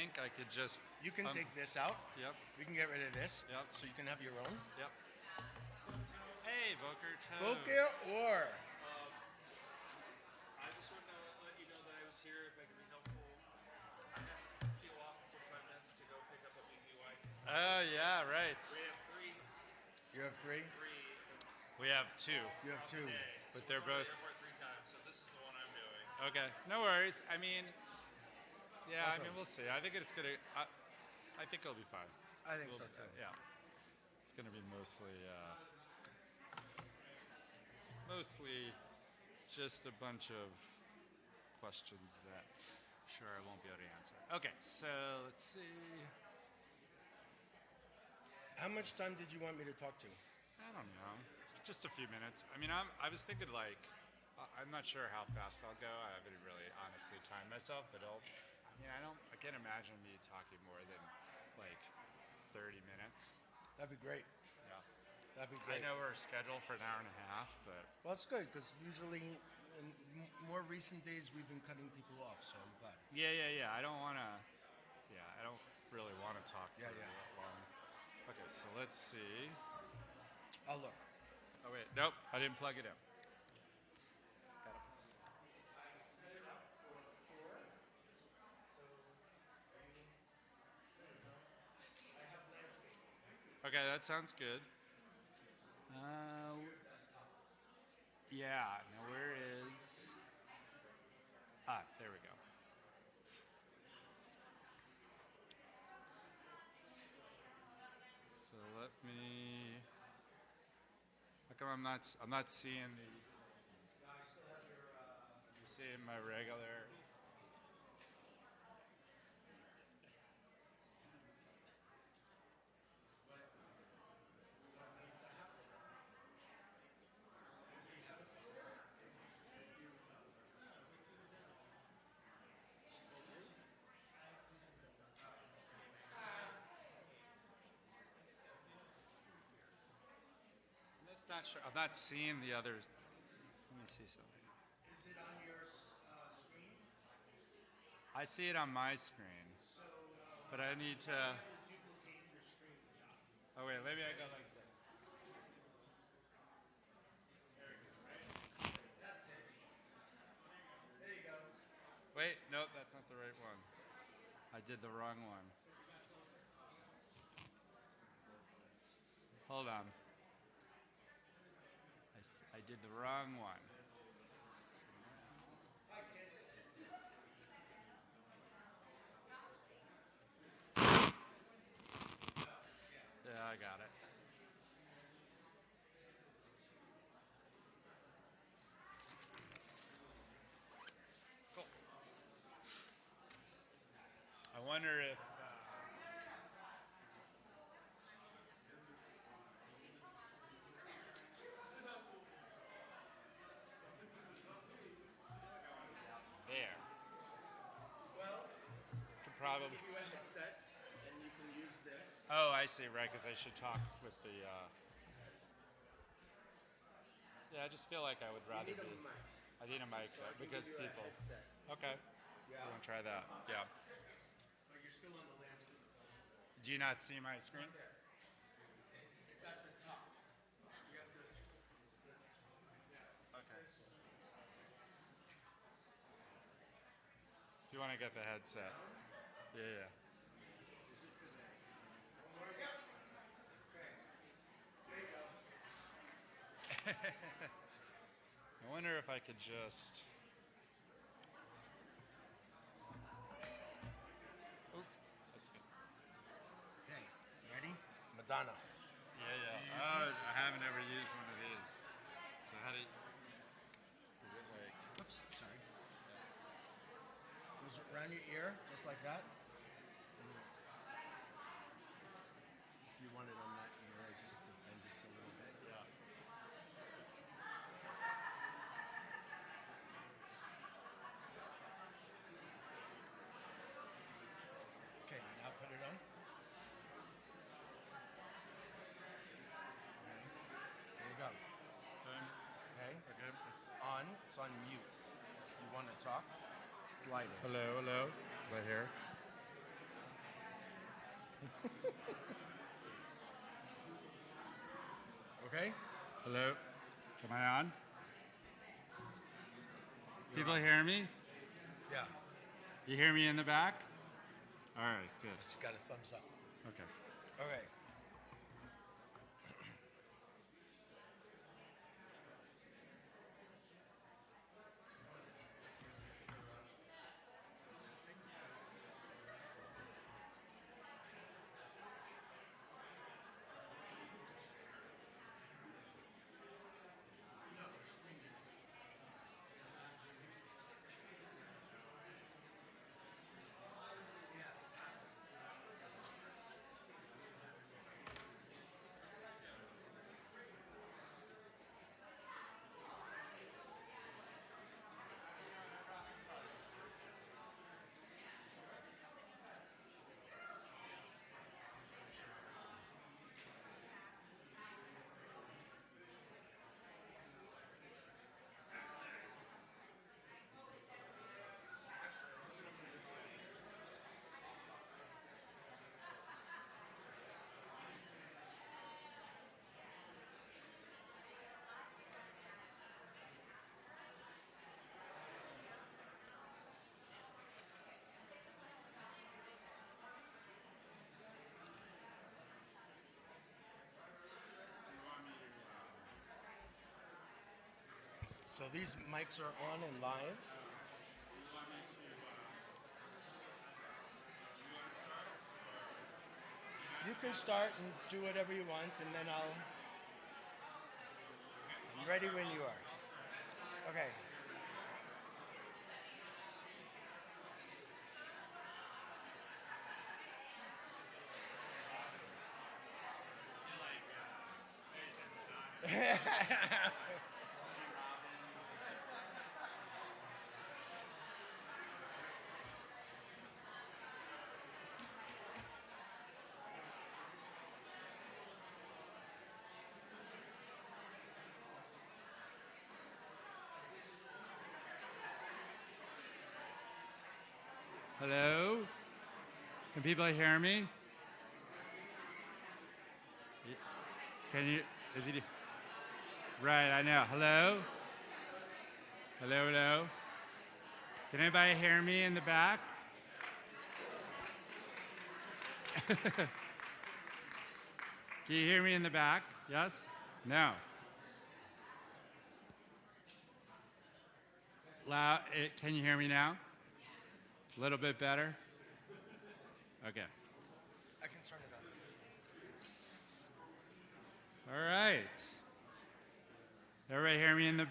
think I could just... You can take this out. Yep. We can get rid of this. Yep. So you can have your own. Yep. Hey, Boker Tov. Boker or. I just wanted to let you know that I was here if I can be helpful. I have to peel off for 5 minutes to go pick up a BBY. Oh, yeah, right. We have 3. You have 3? 3. We have 2. You have 2. But they're both... The airport 3 times, so this is the one I'm doing. Okay, no worries. I mean, yeah, Awesome. I mean, we'll see. I think it's gonna. I think it'll be fine. I think so too. Yeah, it's gonna be mostly just a bunch of questions that I'm sure I won't be able to answer. Okay, so let's see. How much time did you want me to talk to? I don't know, just a few minutes. I mean, I was thinking like. I'm not sure how fast I'll go. I haven't really honestly timed myself, but I can't imagine me talking more than like 30 minutes. That'd be great. Yeah. That'd be great. I know we're scheduled for an hour and a half, but Well, it's good because usually in more recent days we've been cutting people off, so I'm glad. yeah. I don't really want to talk for Yeah. that long. Okay, so let's see. Oh, look. Oh wait, nope, I didn't plug it in. Okay, that sounds good. Yeah, now where is... there we go. So let me... How come I'm not seeing the... No, I still have your... You're seeing my regular... Not sure. I'm not seeing the others. Let me see something. Is it on your screen? I see it on my screen, but I need to. Duplicate your screen. Oh wait, maybe I go like this. That's it. There you go. Wait, nope, that's not the right one. I did the wrong one. Hold on. I did the wrong one. Hi, kids. Yeah, I got it. Cool. I wonder if... There. Well, Could I'll probably... give you a headset, and you can use this. Oh, I see, right, because I should talk with the... Yeah, I just feel like I would rather You need be... a mic. I need a mic, So I can because give you a people... headset. Okay. Yeah. You want to try that? Yeah. But you're still on the landscape. Do you not see my screen? Right there. It's at the top. You have to... It's the, Okay. If you want to get the headset. Yeah. I wonder if I could just... Oh, that's good. Okay, ready? Madonna. Yeah. Do you use Oh, these? I haven't ever used one of these. So how do you... Is it like... Oops, sorry. Goes around your ear, just like that. If you want it on that ear, I just have to bend this a little bit. Yeah. Okay, now put it on. There you go. Okay. Okay. It's on mute. If you want to talk, slide it. Hello. Right here. Okay? Hello? Am I on? People hear me? Yeah. You hear me in the back? All right, good. Just got a thumbs up. Okay. Okay. So these mics are on and live. You can start and do whatever you want, and then I'm ready when you are. Okay. Hello? Can people hear me? Can you, is he, right, I know. Hello? Hello, hello? Can anybody hear me in the back? Can you hear me in the back? Yes? No? Loud, can you hear me now? A little bit better? Okay. I can turn it on. All right. Everybody hear me in the,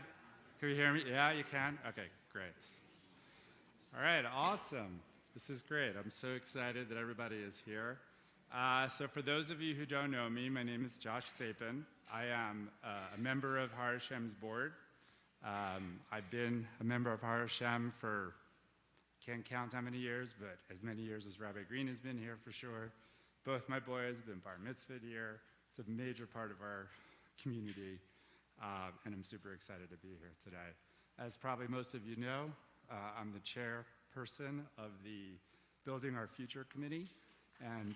can you hear me? Yeah, you can? Okay, great. All right, awesome. This is great. I'm so excited that everybody is here. So for those of you who don't know me, my name is Josh Sapin. I am a member of Har Hashem's board. I've been a member of Har Hashem for, can't count how many years, but as many years as Rabbi Green has been here for sure. Both my boys have been bar mitzvahed here. It's a major part of our community, and I'm super excited to be here today. As probably most of you know, I'm the chairperson of the Building Our Future Committee, and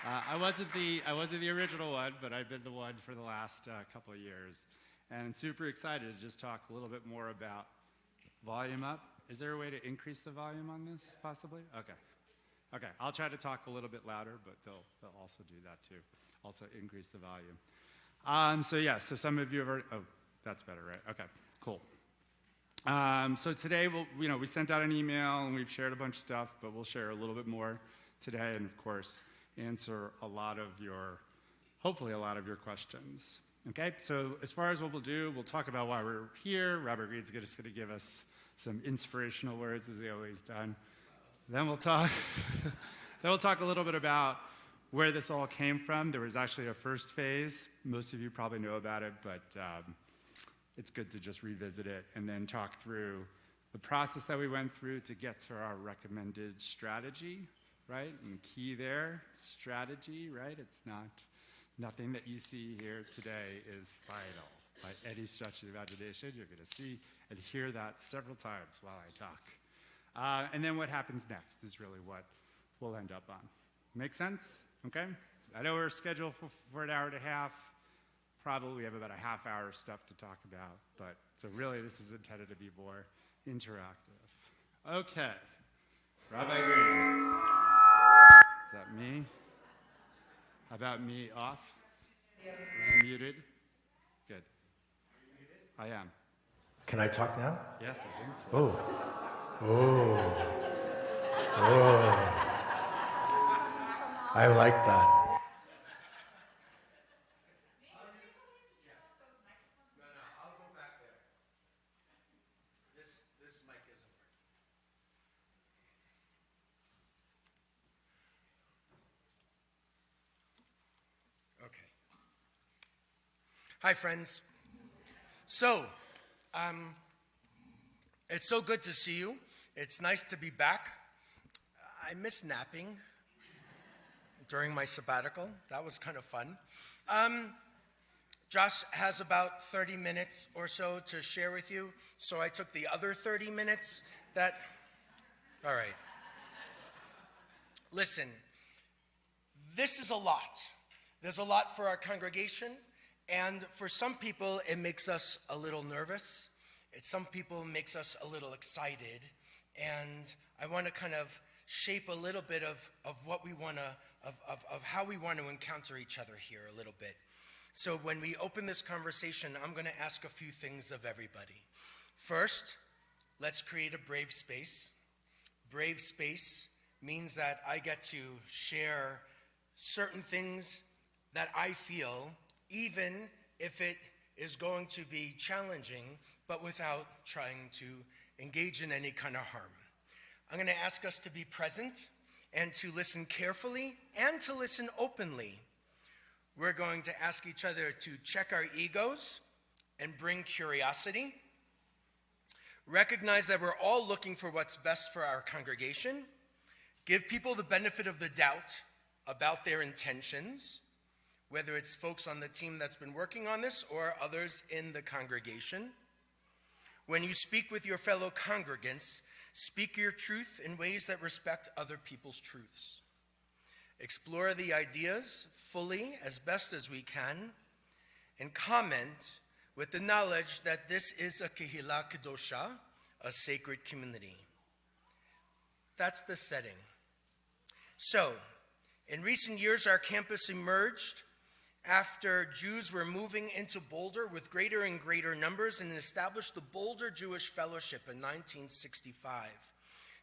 I wasn't the original one, but I've been the one for the last couple of years, and super excited to just talk a little bit more about volume up. Is there a way to increase the volume on this, possibly? Okay. Okay, I'll try to talk a little bit louder, but they'll also do that too. Also increase the volume. So some of you have already, oh, that's better, right? Okay, cool. So today, we sent out an email and we've shared a bunch of stuff, but we'll share a little bit more today and of course, answer hopefully a lot of your questions. Okay, so as far as what we'll do, we'll talk about why we're here. Robert Reed's just gonna give us some inspirational words as he always done. Then we'll talk a little bit about where this all came from. There was actually a first phase. Most of you probably know about it, but it's good to just revisit it and then talk through the process that we went through to get to our recommended strategy, right? And key there, strategy, right? It's nothing that you see here today is final by any stretch of the imagination. You're gonna see and hear that several times while I talk. And then what happens next is really what we'll end up on. Make sense? Okay? I know we're scheduled for an hour and a half. Probably we have about a half hour of stuff to talk about, but so really this is intended to be more interactive. Okay. Rabbi Green. Is that me? How about me off? Yeah. Muted? Good. Are you muted? I am. Can I talk now? Yes, I think so. Oh. I like that. Hi, friends. So, it's so good to see you. It's nice to be back. I miss napping during my sabbatical. That was kind of fun. Josh has about 30 minutes or so to share with you, so I took the other 30 minutes all right. Listen, this is a lot. There's a lot for our congregation. And for some people, it makes us a little nervous. Some people makes us a little excited. And I want to kind of shape a little bit of what we want to, of how we want to encounter each other here a little bit. So when we open this conversation, I'm going to ask a few things of everybody. First, let's create a brave space. Brave space means that I get to share certain things that I feel, even if it is going to be challenging, but without trying to engage in any kind of harm. I'm going to ask us to be present and to listen carefully and to listen openly. We're going to ask each other to check our egos and bring curiosity. Recognize that we're all looking for what's best for our congregation. Give people the benefit of the doubt about their intentions, whether it's folks on the team that's been working on this or others in the congregation. When you speak with your fellow congregants, speak your truth in ways that respect other people's truths. Explore the ideas fully as best as we can, and comment with the knowledge that this is a Kehillah Kedosha, a sacred community. That's the setting. So, in recent years, our campus emerged after Jews were moving into Boulder with greater and greater numbers and established the Boulder Jewish Fellowship in 1965.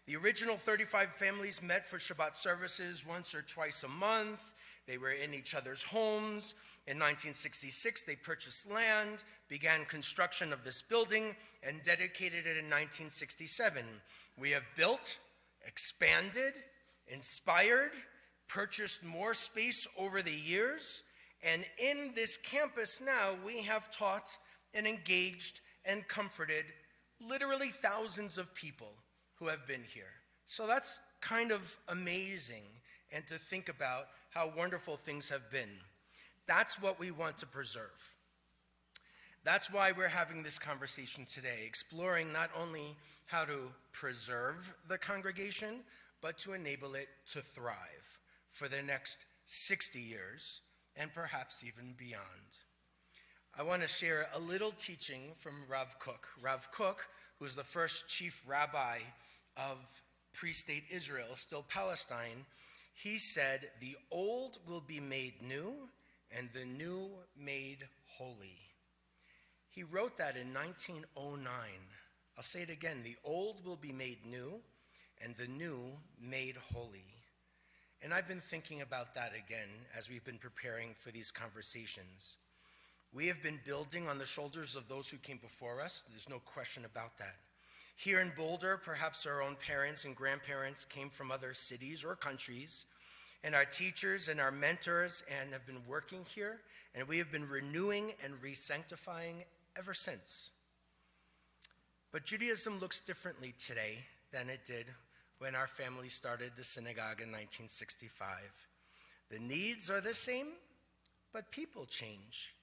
The original 35 families met for Shabbat services once or twice a month. They were in each other's homes. In 1966, they purchased land, began construction of this building, and dedicated it in 1967. We have built, expanded, inspired, purchased more space over the years, and in this campus now, we have taught and engaged and comforted literally thousands of people who have been here. So that's kind of amazing, and to think about how wonderful things have been. That's what we want to preserve. That's why we're having this conversation today, exploring not only how to preserve the congregation, but to enable it to thrive for the next 60 years, and perhaps even beyond. I want to share a little teaching from Rav Kook. Rav Kook, who is the first chief rabbi of pre-state Israel, still Palestine, he said, "The old will be made new, and the new made holy." He wrote that in 1909. I'll say it again, the old will be made new, and the new made holy. And I've been thinking about that again as we've been preparing for these conversations. We have been building on the shoulders of those who came before us. There's no question about that. Here in Boulder, perhaps our own parents and grandparents came from other cities or countries, and our teachers and our mentors and have been working here, and we have been renewing and re-sanctifying ever since. But Judaism looks differently today than it did when our family started the synagogue in 1965. The needs are the same, but people change,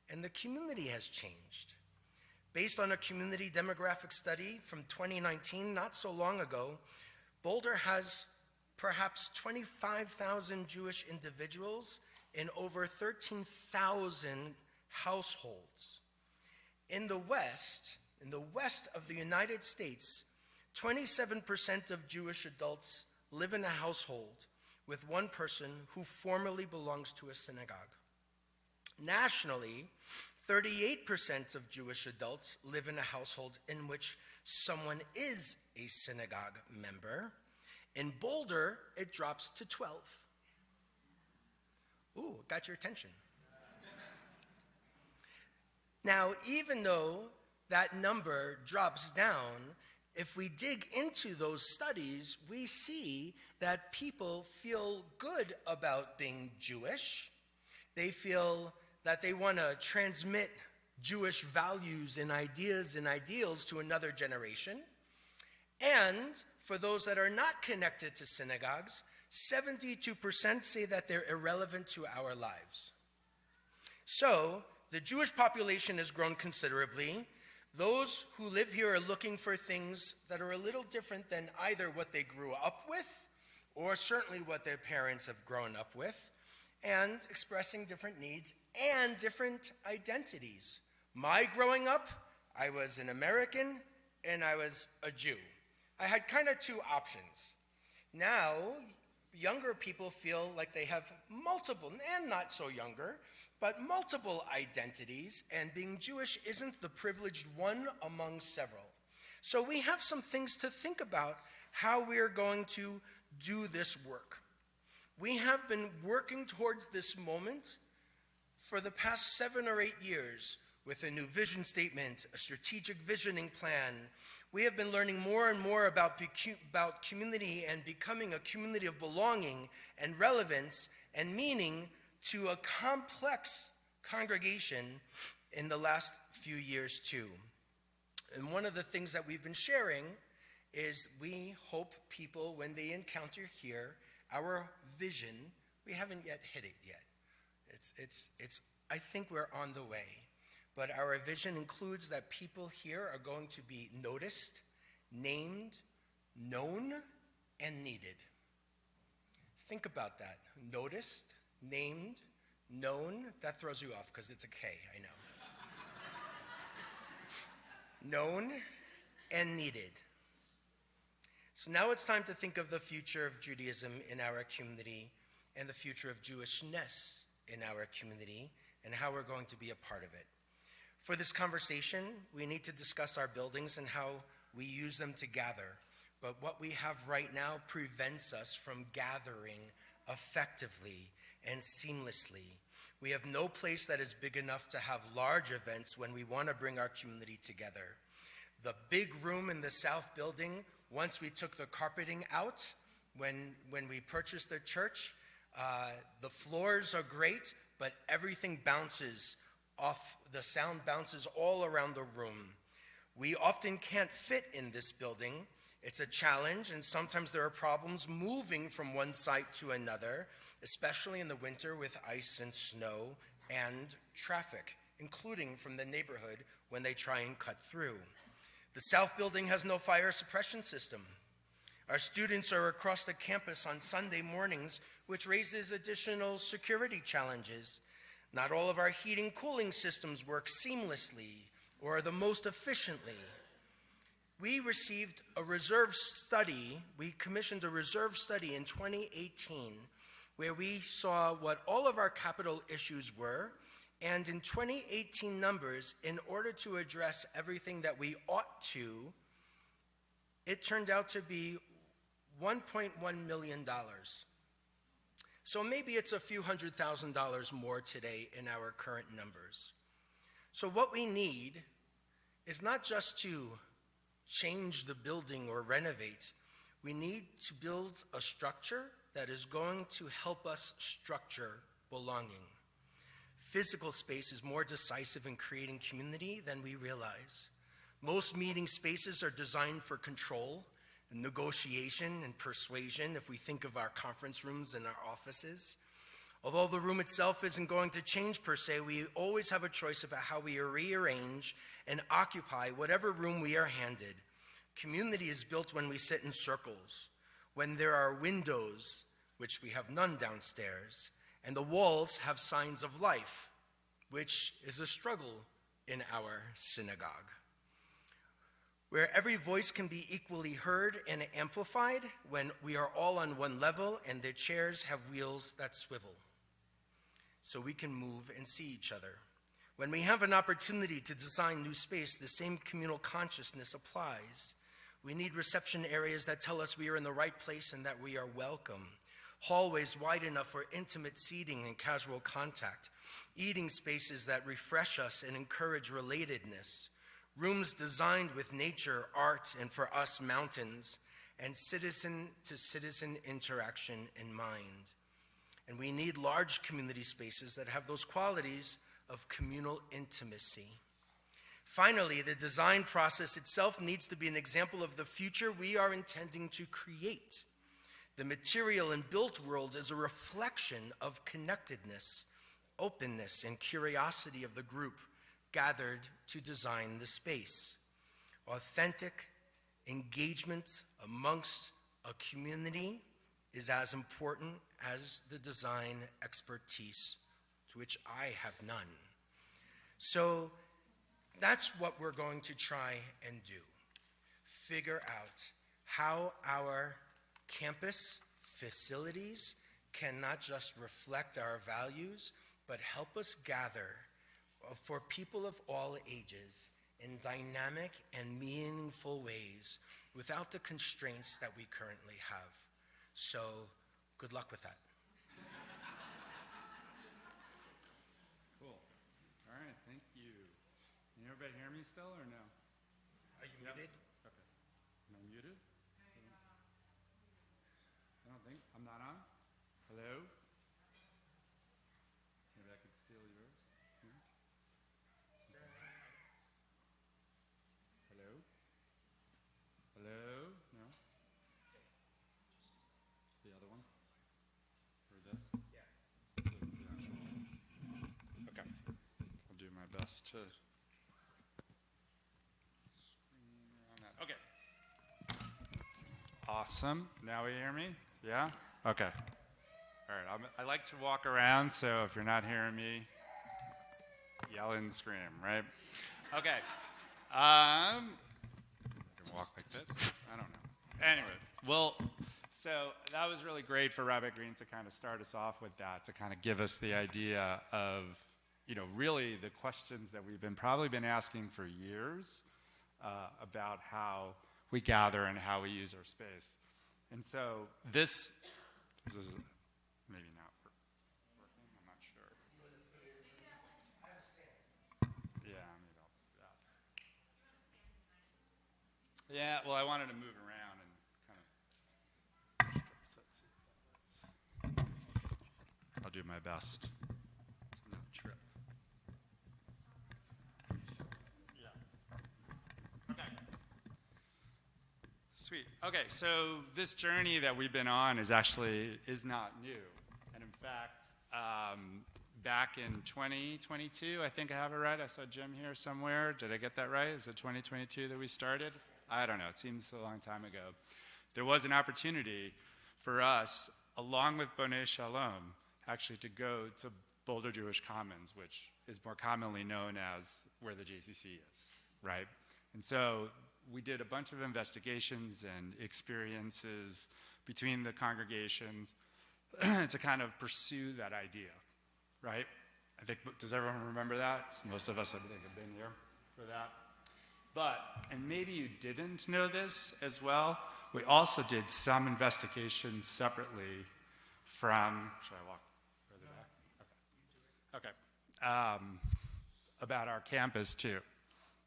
and the community has changed. Based on a community demographic study from 2019, not so long ago, Boulder has perhaps 25,000 Jewish individuals in over 13,000 households. In the West of the United States, 27% of Jewish adults live in a household with one person who formally belongs to a synagogue. Nationally, 38% of Jewish adults live in a household in which someone is a synagogue member. In Boulder, it drops to 12. Ooh, got your attention. Now, even though that number drops down, if we dig into those studies, we see that people feel good about being Jewish. They feel that they want to transmit Jewish values and ideas and ideals to another generation. And for those that are not connected to synagogues, 72% say that they're irrelevant to our lives. So, the Jewish population has grown considerably. Those who live here are looking for things that are a little different than either what they grew up with or certainly what their parents have grown up with, and expressing different needs and different identities. My growing up, I was an American and I was a Jew. I had kind of two options. Now, younger people feel like they have multiple, and not so younger, but multiple identities, and being Jewish isn't the privileged one among several. So we have some things to think about how we're going to do this work. We have been working towards this moment for the past 7 or 8 years with a new vision statement, a strategic visioning plan. We have been learning more and more about community and becoming a community of belonging and relevance and meaning to a complex congregation in the last few years too. And one of the things that we've been sharing is we hope people, when they encounter here our vision, we haven't yet hit it yet. I think we're on the way. But our vision includes that people here are going to be noticed, named, known, and needed. Think about that. Noticed, named, known. That throws you off because it's a K, I know. Known and needed. So now it's time to think of the future of Judaism in our community and the future of Jewishness in our community and how we're going to be a part of it. For this conversation, we need to discuss our buildings and how we use them to gather. But what we have right now prevents us from gathering effectively and seamlessly. We have no place that is big enough to have large events when we want to bring our community together. The big room in the south building, once we took the carpeting out, when we purchased the church, the floors are great, but everything bounces off, the sound bounces all around the room. We often can't fit in this building. It's a challenge, and sometimes there are problems moving from one site to another, especially in the winter with ice and snow and traffic, including from the neighborhood when they try and cut through. The south building has no fire suppression system. Our students are across the campus on Sunday mornings, which raises additional security challenges. Not all of our heating cooling systems work seamlessly or the most efficiently. We received a reserve study, we commissioned a reserve study in 2018 where we saw what all of our capital issues were, and in 2018 numbers, in order to address everything that we ought to, it turned out to be $1.1 million. So maybe it's a few $100,000 more today in our current numbers. So what we need is not just to change the building or renovate. We need to build a structure that is going to help us structure belonging. Physical space is more decisive in creating community than we realize. Most meeting spaces are designed for control, negotiation, and persuasion if we think of our conference rooms and our offices. Although the room itself isn't going to change per se, we always have a choice about how we rearrange and occupy whatever room we are handed. Community is built when we sit in circles, when there are windows, which we have none downstairs, and the walls have signs of life, which is a struggle in our synagogue. Where every voice can be equally heard and amplified when we are all on one level and the chairs have wheels that swivel, so we can move and see each other. When we have an opportunity to design new space, the same communal consciousness applies. We need reception areas that tell us we are in the right place and that we are welcome. Hallways wide enough for intimate seating and casual contact. Eating spaces that refresh us and encourage relatedness. Rooms designed with nature, art, and for us, mountains, and citizen-to-citizen interaction in mind. And we need large community spaces that have those qualities of communal intimacy. Finally, the design process itself needs to be an example of the future we are intending to create. The material and built world is a reflection of connectedness, openness, and curiosity of the group gathered to design the space. Authentic engagement amongst a community is as important as the design expertise, to which I have none. So that's what we're going to try and do. Figure out how our campus facilities can not just reflect our values, but help us gather for people of all ages in dynamic and meaningful ways without the constraints that we currently have. So good luck with that. Cool. All right, thank you. Can everybody hear me still or no? Are you muted? Okay. Am I muted? I don't think. I'm not on? Hello? Maybe I could steal yours. Here. Hello? Hello? No? The other one? Or this? Yeah. The actual one. Okay. I'll do my best to screen around that. Okay. Awesome. Now we hear me? Yeah? Okay. All right. I like to walk around, so if you're not hearing me, yell and scream, right? Okay. I can walk like this. I don't know. Anyway, well, so that was really great for Rabbi Green to kind of start us off with that, to kind of give us the idea of, really the questions that we've probably been asking for years about how we gather and how we use our space. And so this is maybe not working, I'm not sure. Yeah, maybe I'll do that. Yeah, well, I wanted to move around and kind of, so let's see if that works. I'll do my best. So not trip. Yeah. Okay. Sweet. Okay, so this journey that we've been on is not new. And in fact, back in 2022, I think I have it right. I saw Jim here somewhere. Did I get that right? Is it 2022 that we started? I don't know. It seems a long time ago. There was an opportunity for us, along with Bonei Shalom, actually to go to Boulder Jewish Commons, which is more commonly known as where the JCC is, right? And so we did a bunch of investigations and experiences between the congregations to kind of pursue that idea, right? I think, does everyone remember that? Most of us, I think, have been here for that. But, and maybe you didn't know this as well, we also did some investigations separately from, should I walk further back? Okay. About our campus too,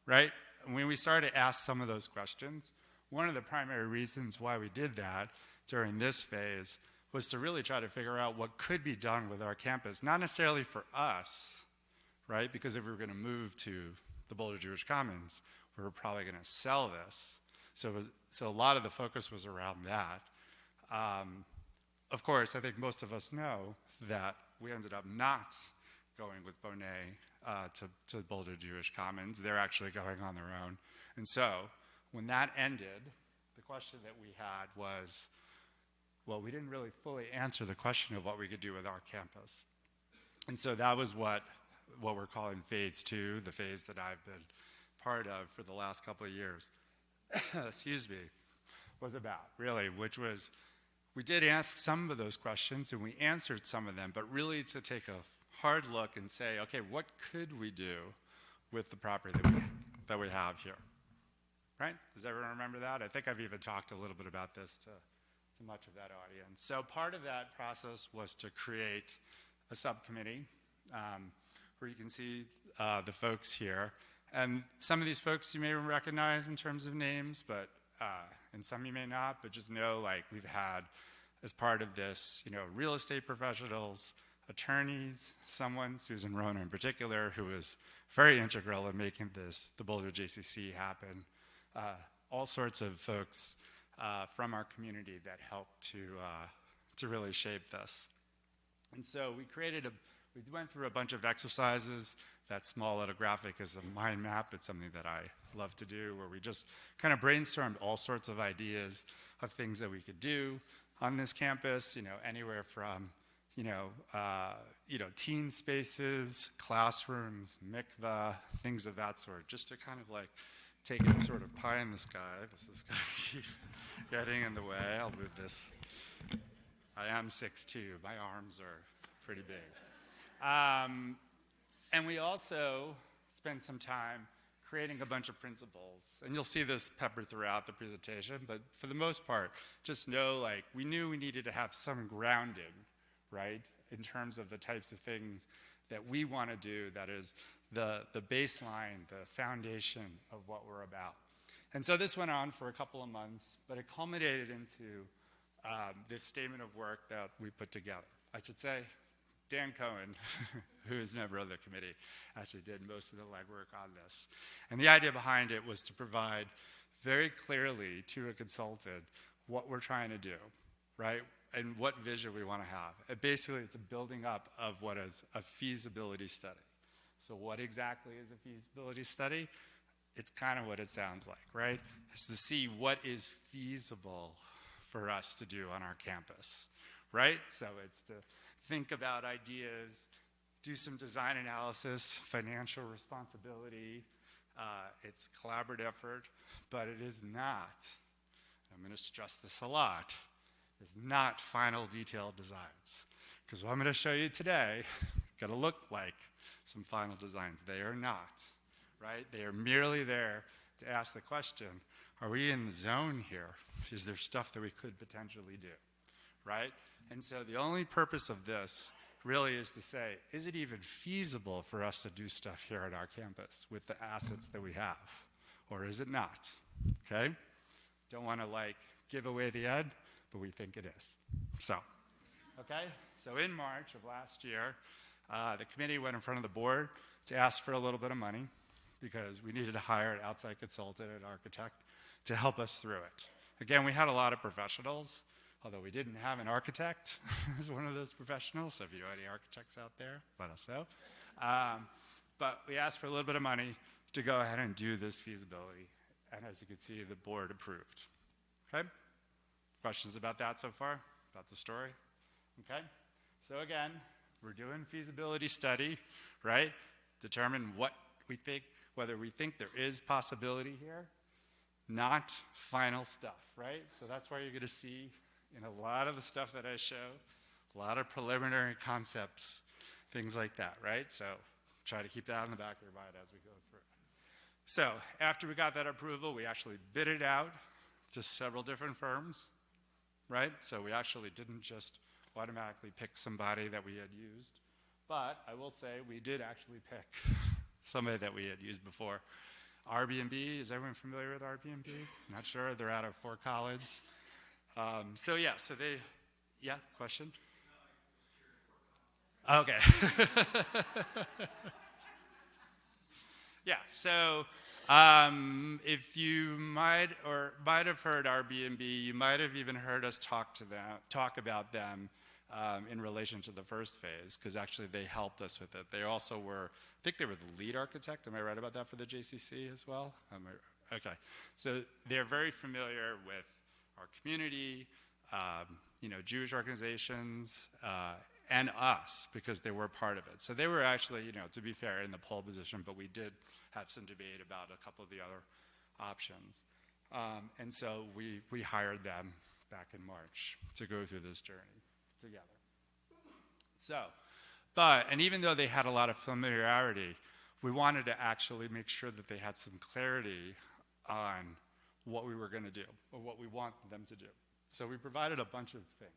right? When we started to ask some of those questions, one of the primary reasons why we did that during this phase was to really try to figure out what could be done with our campus, not necessarily for us, right? Because if we were going to move to the Boulder Jewish Commons, we were probably going to sell this. So a lot of the focus was around that. Of course, I think most of us know that we ended up not going with Bonei to Boulder Jewish Commons. They're actually going on their own. And so when that ended, the question that we had was, well, we didn't really fully answer the question of what we could do with our campus. And so that was what we're calling phase 2, the phase that I've been part of for the last couple of years, excuse me, was about, really, which was, we did ask some of those questions and we answered some of them, but really to take a hard look and say, okay, what could we do with the property that we have here, right? Does everyone remember that? I think I've even talked a little bit about this to much of that audience. So part of that process was to create a subcommittee where you can see the folks here. And some of these folks you may recognize in terms of names, but and some you may not, but just know, like, we've had as part of this, you know, real estate professionals, attorneys, someone, Susan Rona in particular, who was very integral in making the Boulder JCC happen. All sorts of folks from our community that helped to really shape this. And so we went through a bunch of exercises. That small little graphic is a mind map. It's something that I love to do, where we just kind of brainstormed all sorts of ideas of things that we could do on this campus, you know, anywhere from, teen spaces, classrooms, mikvah, things of that sort, just to kind of like take it sort of pie in the sky. This is going to keep getting in the way. I'll move this. I am 6'2". My arms are pretty big. And we also spent some time creating a bunch of principles. And you'll see this peppered throughout the presentation, but for the most part, just know, like, we knew we needed to have some grounding, right, in terms of the types of things that we want to do, that is the baseline, the foundation of what we're about. And so this went on for a couple of months, but it culminated into this statement of work that we put together. I should say, Dan Cohen, who is a member of the committee, actually did most of the legwork on this. And the idea behind it was to provide very clearly to a consultant what we're trying to do, right? And what vision we want to have. And basically, it's a building up of what is a feasibility study. So what exactly is a feasibility study? It's kind of what it sounds like, right? It's to see what is feasible for us to do on our campus, right? So it's to think about ideas, do some design analysis, financial responsibility. It's collaborative effort, but it is not, I'm going to stress this a lot, it's not final detailed designs. Because what I'm going to show you today going to look like some final designs. They are not, right? They are merely there to ask the question, are we in the zone here? Is there stuff that we could potentially do, right? And so the only purpose of this really is to say, is it even feasible for us to do stuff here at our campus with the assets that we have? Or is it not? Okay? Don't want to like give away the ed, but we think it is. So, okay? So in March of last year, the committee went in front of the board to ask for a little bit of money because we needed to hire an outside consultant, an architect, to help us through it. Again, we had a lot of professionals, although we didn't have an architect as one of those professionals. So if you know any architects out there, let us know. But we asked for a little bit of money to go ahead and do this feasibility. And as you can see, the board approved. Okay? Questions about that so far? About the story? Okay? So again, we're doing feasibility study, right? Determine what we think, whether we think there is possibility here, not final stuff, right? So that's why you're going to see in a lot of the stuff that I show, a lot of preliminary concepts, things like that, right? So try to keep that in the back of your mind as we go through. So after we got that approval, we actually bid it out to several different firms, right? So we actually didn't just automatically pick somebody that we had used, but I will say we did actually pick somebody that we had used before. Airbnb, is everyone familiar with Airbnb? Not sure, they're out of Fort Collins. So they, yeah, question? Okay. Yeah, so if you might have heard Airbnb, you might have even heard us talk about them in relation to the first phase, because actually they helped us with it. They also were, I think they were the lead architect. Am I right about that for the JCC as well? Okay, so they're very familiar with our community, Jewish organizations, and us, because they were part of it. So they were actually, to be fair, in the pole position, but we did have some debate about a couple of the other options. And so we hired them back in March to go through this journey together. And even though they had a lot of familiarity, we wanted to actually make sure that they had some clarity on what we were going to do, or what we want them to do. So we provided a bunch of things.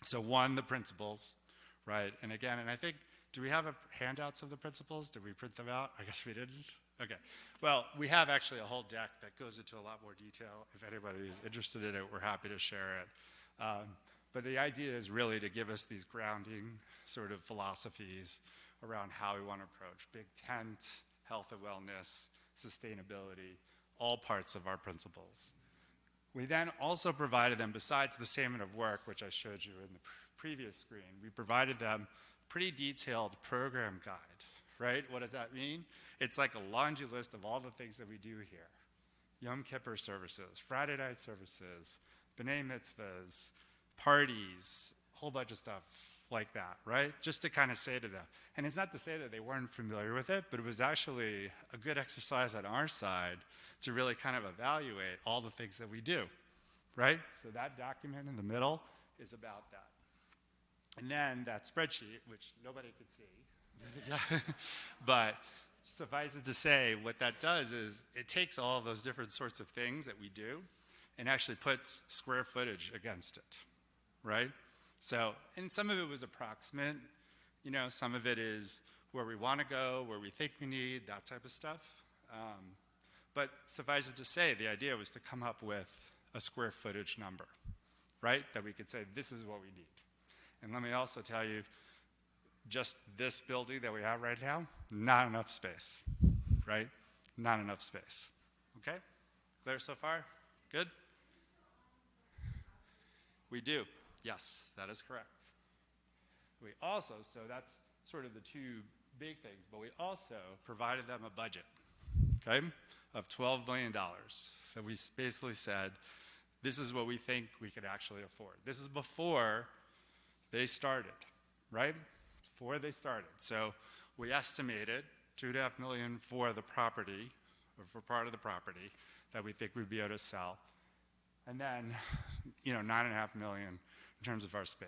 So one, the principles, right? And again, I think, do we have handouts of the principles? Did we print them out? I guess we didn't. Okay. Well, we have actually a whole deck that goes into a lot more detail. If anybody is interested in it, we're happy to share it. But the idea is really to give us these grounding sort of philosophies around how we want to approach big tent, health and wellness, sustainability, all parts of our principles. We then also provided them, besides the statement of work, which I showed you in the previous screen, we provided them a pretty detailed program guide, right? What does that mean? It's like a laundry list of all the things that we do here. Yom Kippur services, Friday night services, B'nai mitzvahs, parties, a whole bunch of stuff like that, right? Just to kind of say to them. And it's not to say that they weren't familiar with it, but it was actually a good exercise on our side to really kind of evaluate all the things that we do, right? So that document in the middle is about that. And then that spreadsheet, which nobody could see, but suffice it to say, what that does is it takes all of those different sorts of things that we do and actually puts square footage against it, right? So, and some of it was approximate, some of it is where we want to go, where we think we need, that type of stuff. But suffice it to say, the idea was to come up with a square footage number, right? That we could say, this is what we need. And let me also tell you, just this building that we have right now, not enough space, right? Not enough space. Okay? Clear so far? Good? We do. Yes, that is correct. We also, so that's sort of the two big things, but we also provided them a budget, okay, of $12 million. So we basically said, this is what we think we could actually afford. This is before they started, right? Before they started. So we estimated $2.5 million for the property, or for part of the property, that we think we'd be able to sell. And then, $9.5 million in terms of our space.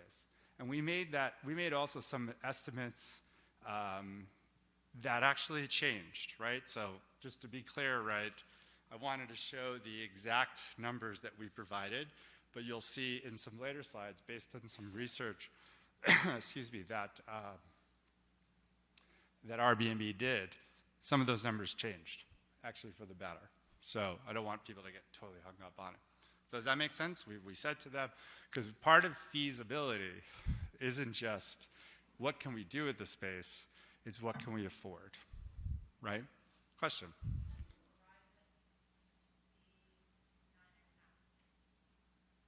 And we made also some estimates that actually changed, right? So just to be clear, right, I wanted to show the exact numbers that we provided, but you'll see in some later slides, based on some research, excuse me, that Airbnb did, some of those numbers changed, actually for the better. So I don't want people to get totally hung up on it. So does that make sense? We said to them, because part of feasibility isn't just what can we do with the space, it's what can we afford, right? Question?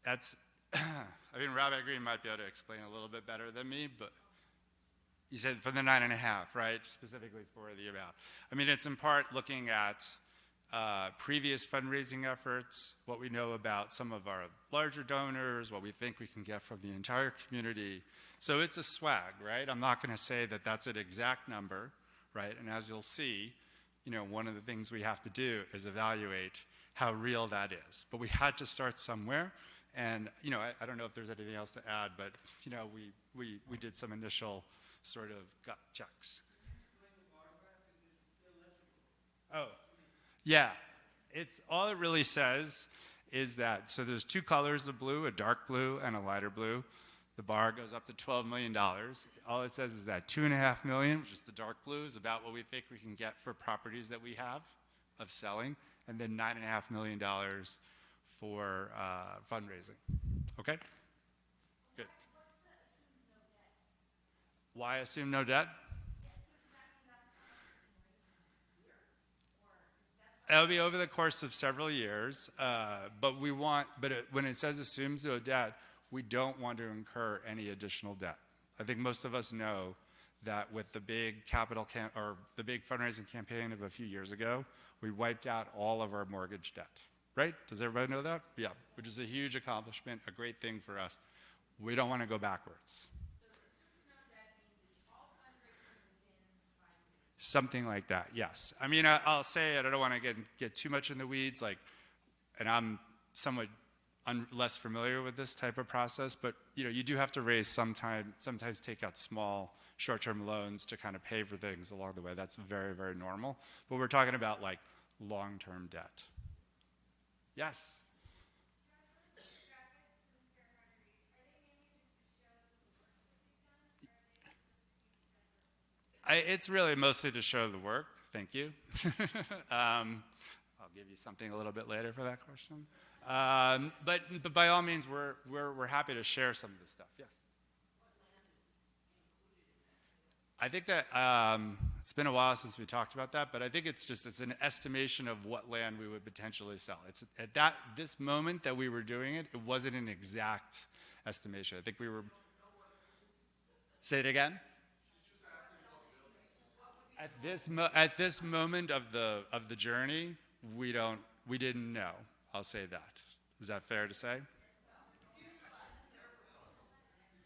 That's, Rabbi Green might be able to explain a little bit better than me, but you said for the 9.5, right? Specifically for the amount. It's in part looking at previous fundraising efforts, what we know about some of our larger donors, what we think we can get from the entire community. So it's a swag, right? I'm not going to say that that's an exact number, right? And as you'll see, one of the things we have to do is evaluate how real that is. But we had to start somewhere. And, I don't know if there's anything else to add, but, we did some initial sort of gut checks. Oh. Yeah, all it really says is that, so there's two colors of blue, a dark blue and a lighter blue. The bar goes up to $12 million. All it says is that $2.5 million, which is the dark blue, is about what we think we can get for properties that we have of selling, and then $9.5 million for fundraising. Okay? Good. What's the assumes no debt? Why assume no debt? It'll be over the course of several years, when it says assumes no debt, we don't want to incur any additional debt. I think most of us know that with the big the big fundraising campaign of a few years ago, we wiped out all of our mortgage debt, right? Does everybody know that? Yeah, which is a huge accomplishment, a great thing for us. We don't want to go backwards. So assumes no debt means it's all fundraising within 5 years. Something like that, yes. I mean, I'll say it, I don't want to get too much in the weeds, like, and I'm somewhat less familiar with this type of process, but you do have to raise sometimes take out small short-term loans to kind of pay for things along the way. That's very, very normal. But we're talking about like long-term debt. Yes? It's really mostly to show the work. Thank you. I'll give you something a little bit later for that question. But by all means, we're happy to share some of this stuff. Yes. I think that it's been a while since we talked about that, but I think it's an estimation of what land we would potentially sell. It's at this moment that we were doing it, it wasn't an exact estimation. I think we were. Say it again. At this moment of the journey, we didn't know. I'll say that. Is that fair to say?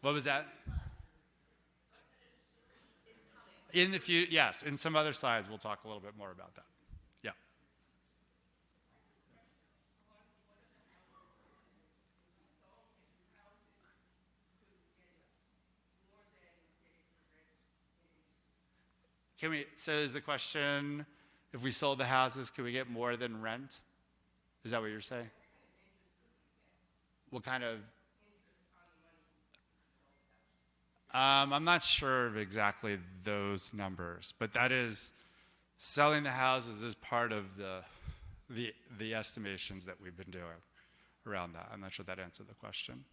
What was that? In the future, yes. In some other slides, we'll talk a little bit more about that. Yeah. So is the question, if we sold the houses, could we get more than rent? Is that what you're saying? What kind of? I'm not sure of exactly those numbers, but that is, selling the houses is part of the estimations that we've been doing around that. I'm not sure that answered the question.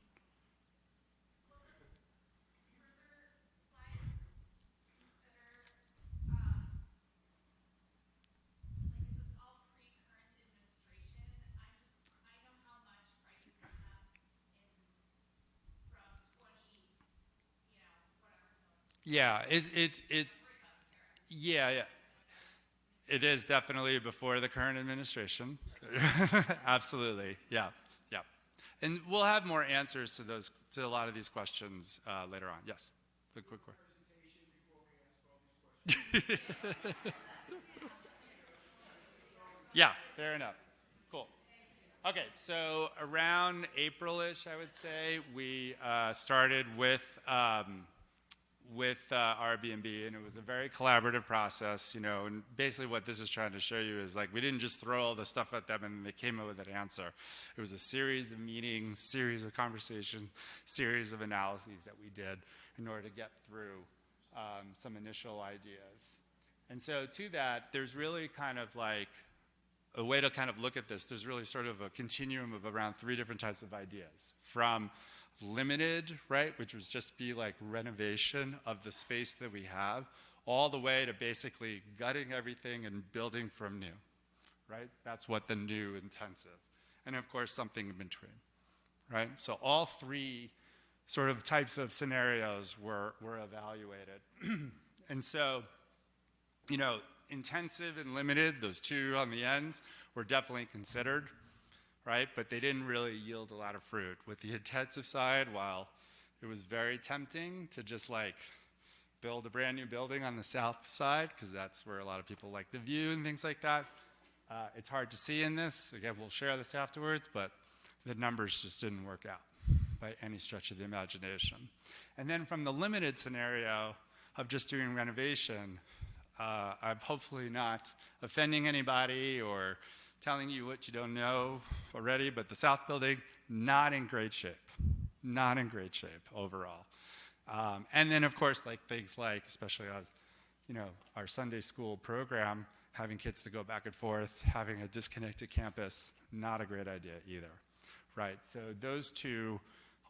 Yeah, yeah. It is definitely before the current administration. Absolutely, yeah. And we'll have more answers to a lot of these questions later on. Yes, the quick question. Yeah, fair enough. Cool. Okay, so around April-ish, I would say, we started with Airbnb, and it was a very collaborative process, and basically what this is trying to show you is like we didn't just throw all the stuff at them and they came up with an answer. It was a series of meetings, series of conversations, series of analyses that we did in order to get through some initial ideas. And so to that, there's really kind of like a way to kind of look at this. There's really sort of a continuum of around 3 different types of ideas, from limited, right, which would just be like renovation of the space that we have, all the way to basically gutting everything and building from new, right? That's what the new intensive. And of course, something in between, right? So all 3 sort of types of scenarios were evaluated. And so, intensive and limited, those 2 on the ends, were definitely considered, right? But they didn't really yield a lot of fruit. With the intensive side, while it was very tempting to just like build a brand new building on the south side, because that's where a lot of people like the view and things like that, it's hard to see in this. Again, we'll share this afterwards, but the numbers just didn't work out by any stretch of the imagination. And then from the limited scenario of just doing renovation, I'm hopefully not offending anybody or telling you what you don't know already, but the South Building, not in great shape. Not in great shape overall. And then, of course, like things like, especially on, our Sunday school program, having kids to go back and forth, having a disconnected campus, not a great idea either, right? So those 2,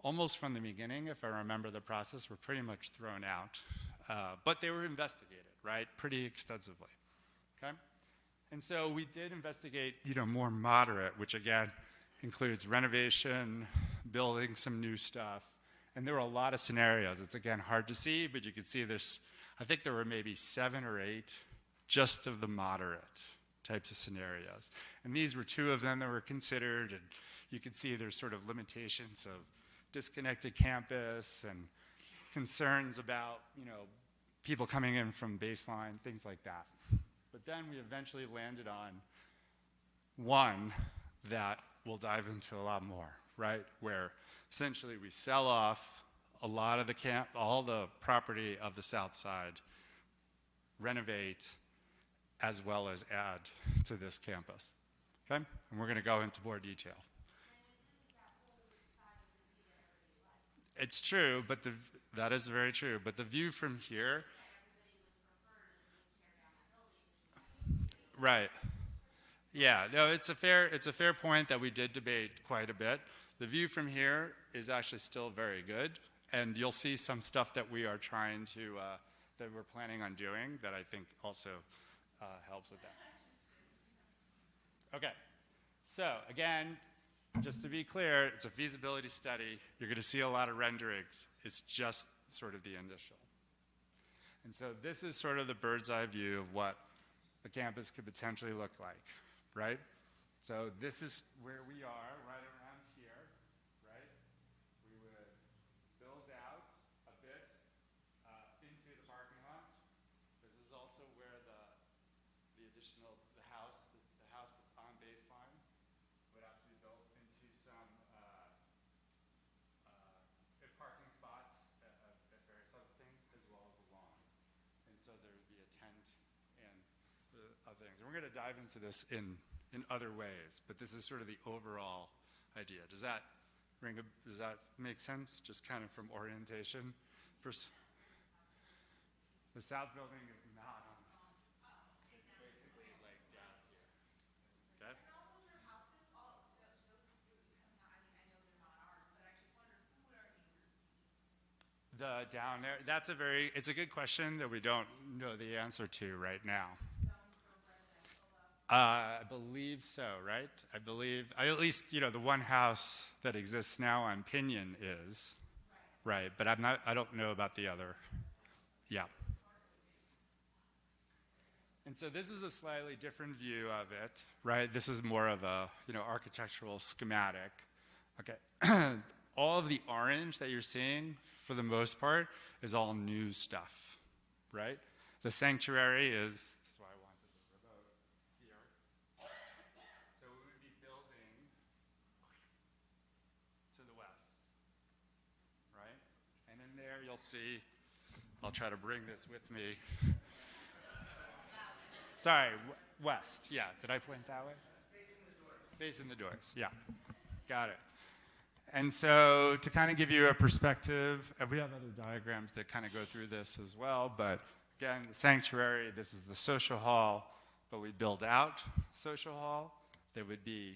almost from the beginning, if I remember the process, were pretty much thrown out. But they were investigated, right, pretty extensively, okay? And so we did investigate, more moderate, which again includes renovation, building some new stuff. And there were a lot of scenarios. It's again hard to see, but you can see I think there were maybe 7 or 8 just of the moderate types of scenarios. And these were two of them that were considered, and you can see there's sort of limitations of disconnected campus and concerns about, people coming in from baseline, things like that. But then we eventually landed on one that we'll dive into a lot more, right? Where essentially we sell off a lot of all the property of the south side, renovate, as well as add to this campus, okay? And we're gonna go into more detail. It's true, but that is very true, but the view from here, right. Yeah, no, it's a fair point that we did debate quite a bit. The view from here is actually still very good, and you'll see some stuff that we are trying to, that we're planning on doing that I think also helps with that. Okay, so again, just to be clear, it's a feasibility study. You're gonna see a lot of renderings. It's just sort of the initial. And so this is sort of the bird's eye view of what the campus could potentially look like, right? So this is where we are, right around here, right? We would build out a bit into the parking lot. This is also where the house that's on baseline would have to be built into some parking spots at various other things, as well as a lawn. And so there would be a tent and the other things. And we're going to dive into this in other ways, but this is sort of the overall idea. Does that make sense? Just kind of from orientation. The south building is not on. It's basically like down here. Okay? And all those are houses, all those that we come down, I mean, I know they're not ours, but I just wondered who would our neighbors be? The down there, it's a good question that we don't know the answer to right now. I believe so, right? At least, the one house that exists now on Pinion is, right? But I don't know about the other. Yeah. And so this is a slightly different view of it, right? This is more of a, architectural schematic. Okay. All of the orange that you're seeing, for the most part, is all new stuff, right? The sanctuary is, that's why I wanted the remote here. So we would be building to the west, right? And in there you'll see, I'll try to bring this with me. Sorry, west, yeah. Did I point that way? Facing the doors, yeah. Got it. And so to kind of give you a perspective, we have other diagrams that kind of go through this as well, but again, the sanctuary, this is the social hall, but we build out social hall. There would be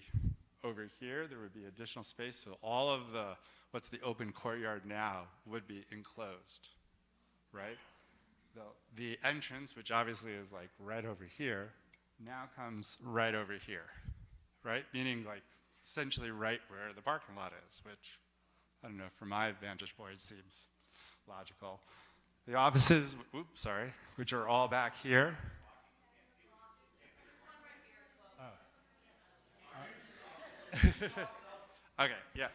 over here, there would be additional space, so all of what's the open courtyard now would be enclosed, right? The entrance, which obviously is like right over here, now comes right over here, right? Meaning like essentially right where the parking lot is, which, I don't know, from my vantage point seems logical. The offices, which are all back here. Okay, yeah.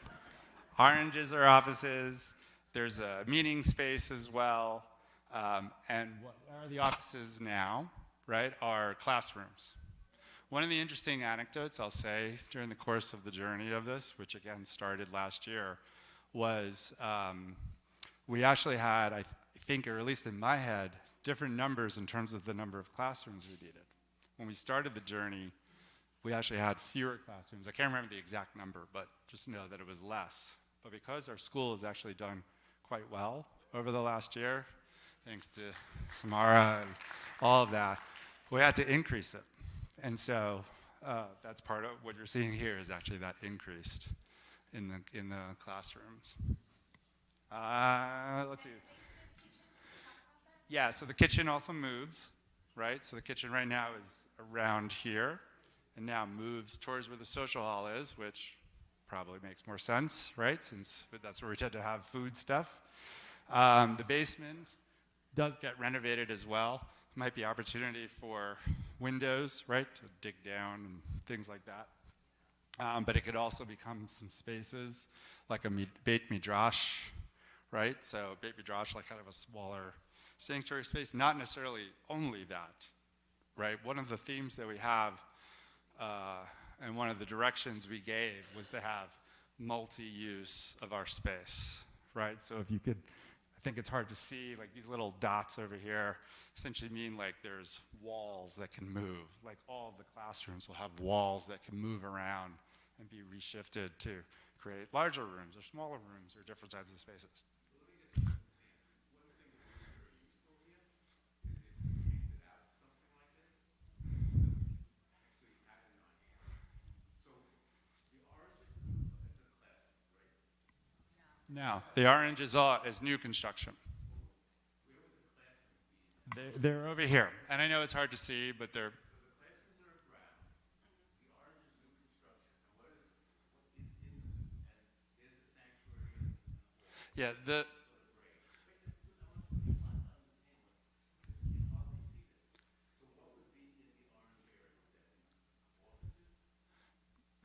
Oranges are offices. There's a meeting space as well. And what are the offices now, right, are classrooms. One of the interesting anecdotes I'll say during the course of the journey of this, which again started last year, was we actually had, I think, or at least in my head, different numbers in terms of the number of classrooms we needed. When we started the journey, we actually had fewer classrooms. I can't remember the exact number, but just know that it was less. But because our school has actually done quite well over the last year, thanks to Samara and all of that, we had to increase it. And so that's part of what you're seeing here is actually that increased in the classrooms. Let's see. Yeah, so the kitchen also moves, right? So the kitchen right now is around here and now moves towards where the social hall is, which probably makes more sense, right? Since that's where we tend to have food stuff. The basement does get renovated as well. might be opportunity for windows, right, to dig down and things like that. But it could also become some spaces like a Beit Midrash, right? So Beit Midrash, like kind of a smaller sanctuary space, not necessarily only that, right? One of the themes that we have and one of the directions we gave was to have multi-use of our space, right? So if you could, I think it's hard to see, like these little dots over here essentially mean like there's walls that can move. Like all of the classrooms will have walls that can move around and be reshifted to create larger rooms or smaller rooms or different types of spaces. No, the orange is new construction. They're over here, and I know it's hard to see, but they're. Yeah,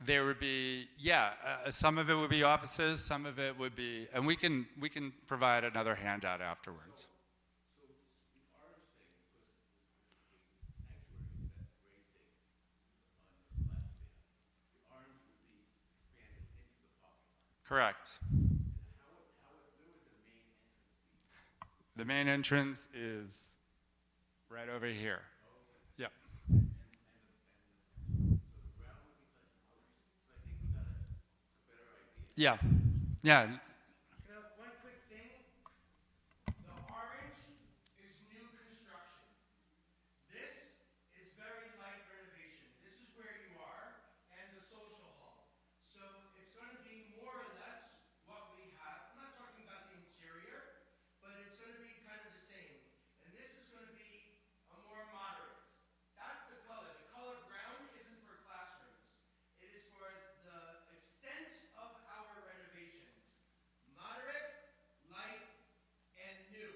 there would be, some of it would be offices, some of it would be, and we can provide another handout afterwards. Correct. The main entrance is right over here. Yep. Yeah. Yeah. One quick thing. The orange is new construction. This is very light renovation. This is where you are and the social hall. So it's going to be more or less what we have. I'm not talking about the interior, but it's going to be kind of the same. And this is going to be a more moderate. That's the color. The color brown isn't for classrooms. It is for the extent of our renovations. Moderate, light, and new.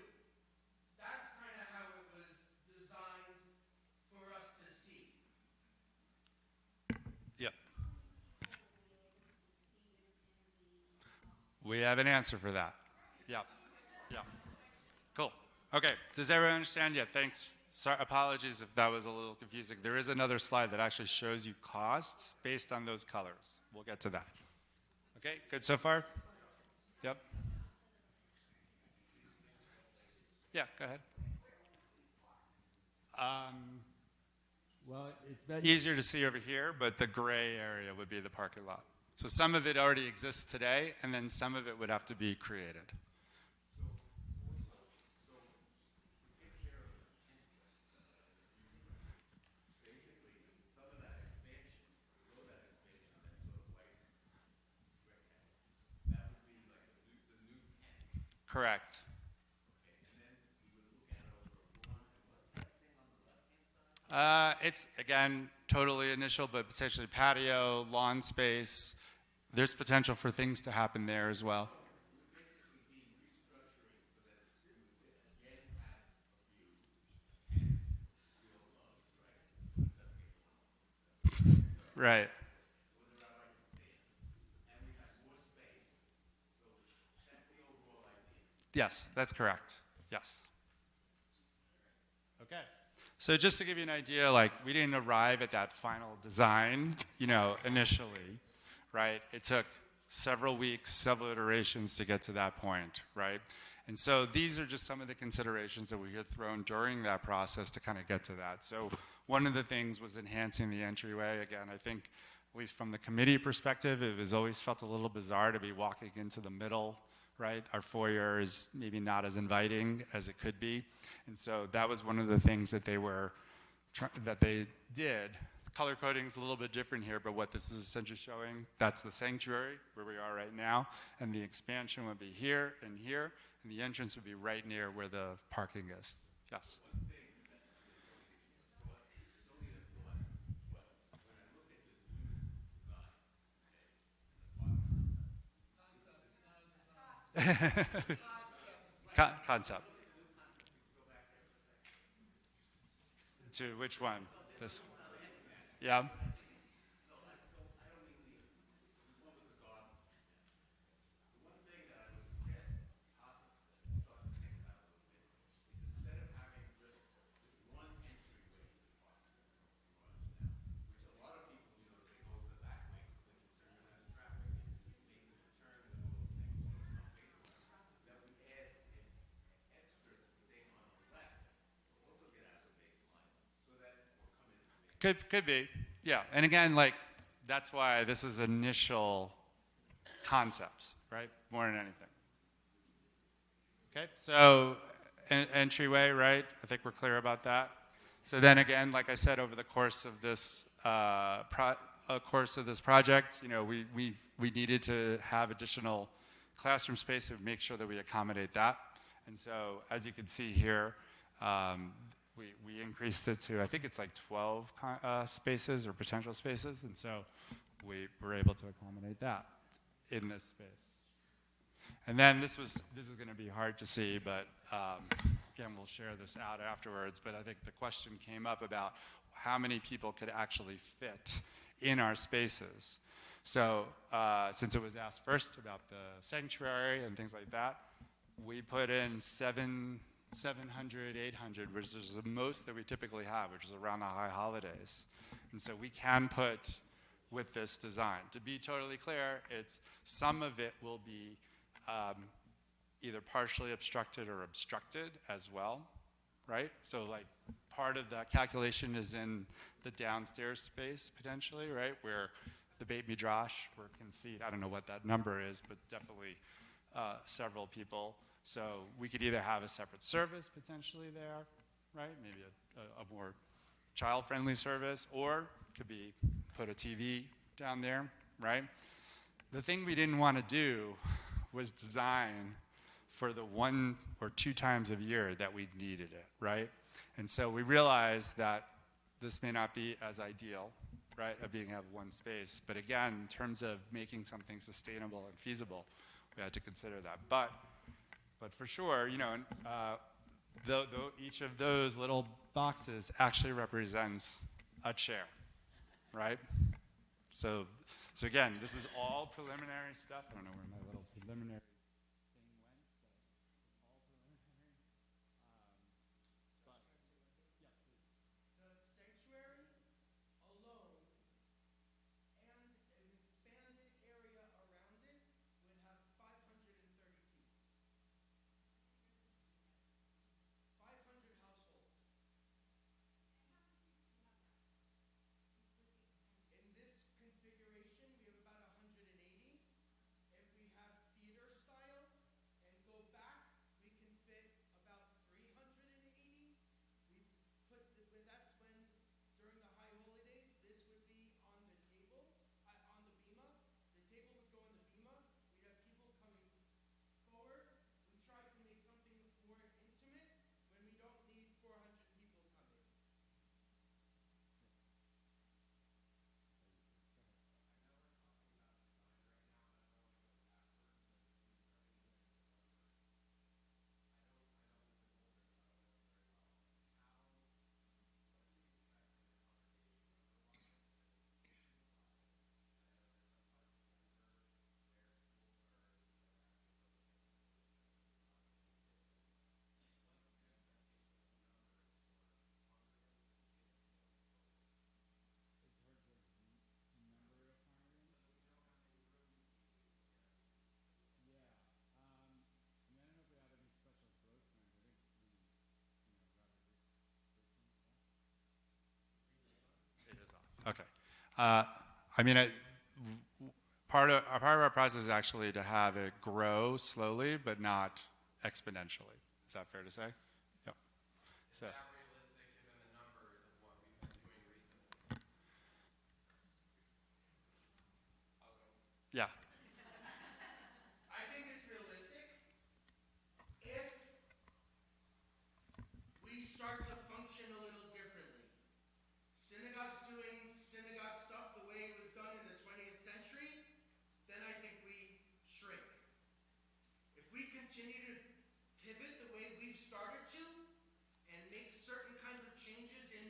That's kind of how it was designed for us to see. Yep. We have an answer for that. Yep. Yep. Cool. Okay. Does everyone understand? Yeah, thanks. Sorry, apologies if that was a little confusing. There is another slide that actually shows you costs based on those colors. We'll get to that. Okay, good so far? Yep. Yeah, go ahead. Well, it's easier to see over here, but the gray area would be the parking lot. So some of it already exists today, and then some of it would have to be created. Correct. It's, again, totally initial, but potentially patio, lawn space. There's potential for things to happen there as well. Right. Yes, that's correct. Yes. Okay. So just to give you an idea, like we didn't arrive at that final design, initially, right? It took several weeks, several iterations to get to that point, right? And so these are just some of the considerations that we had thrown during that process to kind of get to that. So one of the things was enhancing the entryway. Again, I think, at least from the committee perspective, it was always felt a little bizarre to be walking into the middle, right? Our foyer is maybe not as inviting as it could be. And so that was one of the things that they did. Color coding is a little bit different here, but what this is essentially showing, that's the sanctuary where we are right now, and the expansion would be here, and the entrance would be right near where the parking is. Yes? Concept. To which one? This. Yeah. Could be, yeah. And again, like that's why this is initial concepts, right? More than anything. Okay, so entryway, right? I think we're clear about that. So then again, like I said, over the course of this project, you know, we needed to have additional classroom space to make sure that we accommodate that. And so, as you can see here, we increased it to, I think it's like 12 spaces or potential spaces, and so we were able to accommodate that in this space. And then this is going to be hard to see, but again, we'll share this out afterwards. But I think the question came up about how many people could actually fit in our spaces. So since it was asked first about the sanctuary and things like that, we put in 700, 800, which is the most that we typically have, which is around the high holidays. And so we can put with this design. To be totally clear, it's some of it will be either partially obstructed or obstructed as well, right? So like part of that calculation is in the downstairs space potentially, right? Where the Beit Midrash can seat, I don't know what that number is, but definitely several people. So we could either have a separate service potentially there, right? Maybe a more child-friendly service, or could be put a TV down there, right? The thing we didn't want to do was design for the 1 or 2 times a year that we needed it, right? And so we realized that this may not be as ideal, right, of being have one space. But again, in terms of making something sustainable and feasible, we had to consider that. But for sure, you know, each of those little boxes actually represents a chair, right? So again, this is all preliminary stuff. I don't know where my little preliminary thing went, but it's all preliminary. But yeah, please. The sanctuary alone and an expanded area around it would have 530 seats. 500 households. In this configuration, we have about 180. If we have theater style and go back, we can fit about 380. We put that's when during the high holidays, this would be on the table, on the bima. The table would go on the bima. We'd have people coming forward. We tried to make something more intimate when we don't need 400 people coming. Okay. I mean, part of our process is actually to have it grow slowly, but not exponentially. Is that fair to say? Yep. So. Is that realistic given the numbers of what we've been doing recently? Yeah. I think it's realistic if we start to function a little differently. Synagogues doing synagogue stuff the way it was done in the 20th century, then I think we shrink. If we continue to pivot the way we've started to and make certain kinds of changes in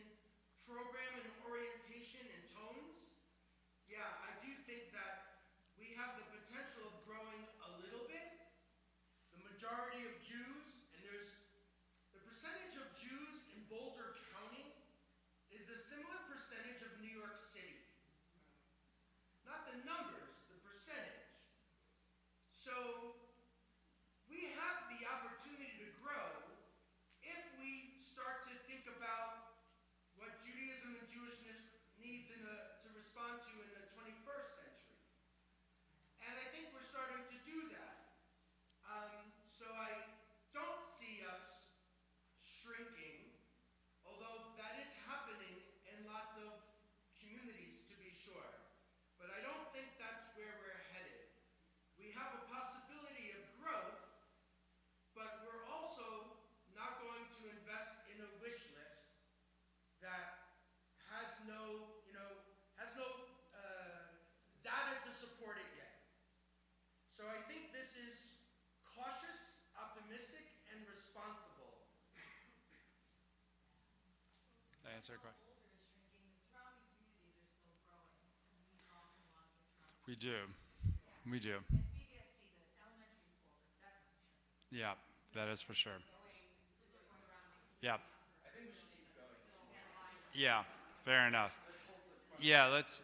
percentage of New York City. Not the numbers, the percentage. So we have the opportunity to grow if we start to think about what Judaism and Jewishness needs to respond to in the 21st century. And I think we're starting to do that. So I don't see us shrinking, although that is happening in lots of communities, to be sure. But I don't think that's where we're headed. We have a possibility of growth, but we're also not going to invest in a wish list that has no data to support it yet. So I think this is cautious, optimistic, and responsible. Did I answer your question? We do. We do. Yeah, that is for sure. Yeah. Yeah, fair enough. Yeah, let's,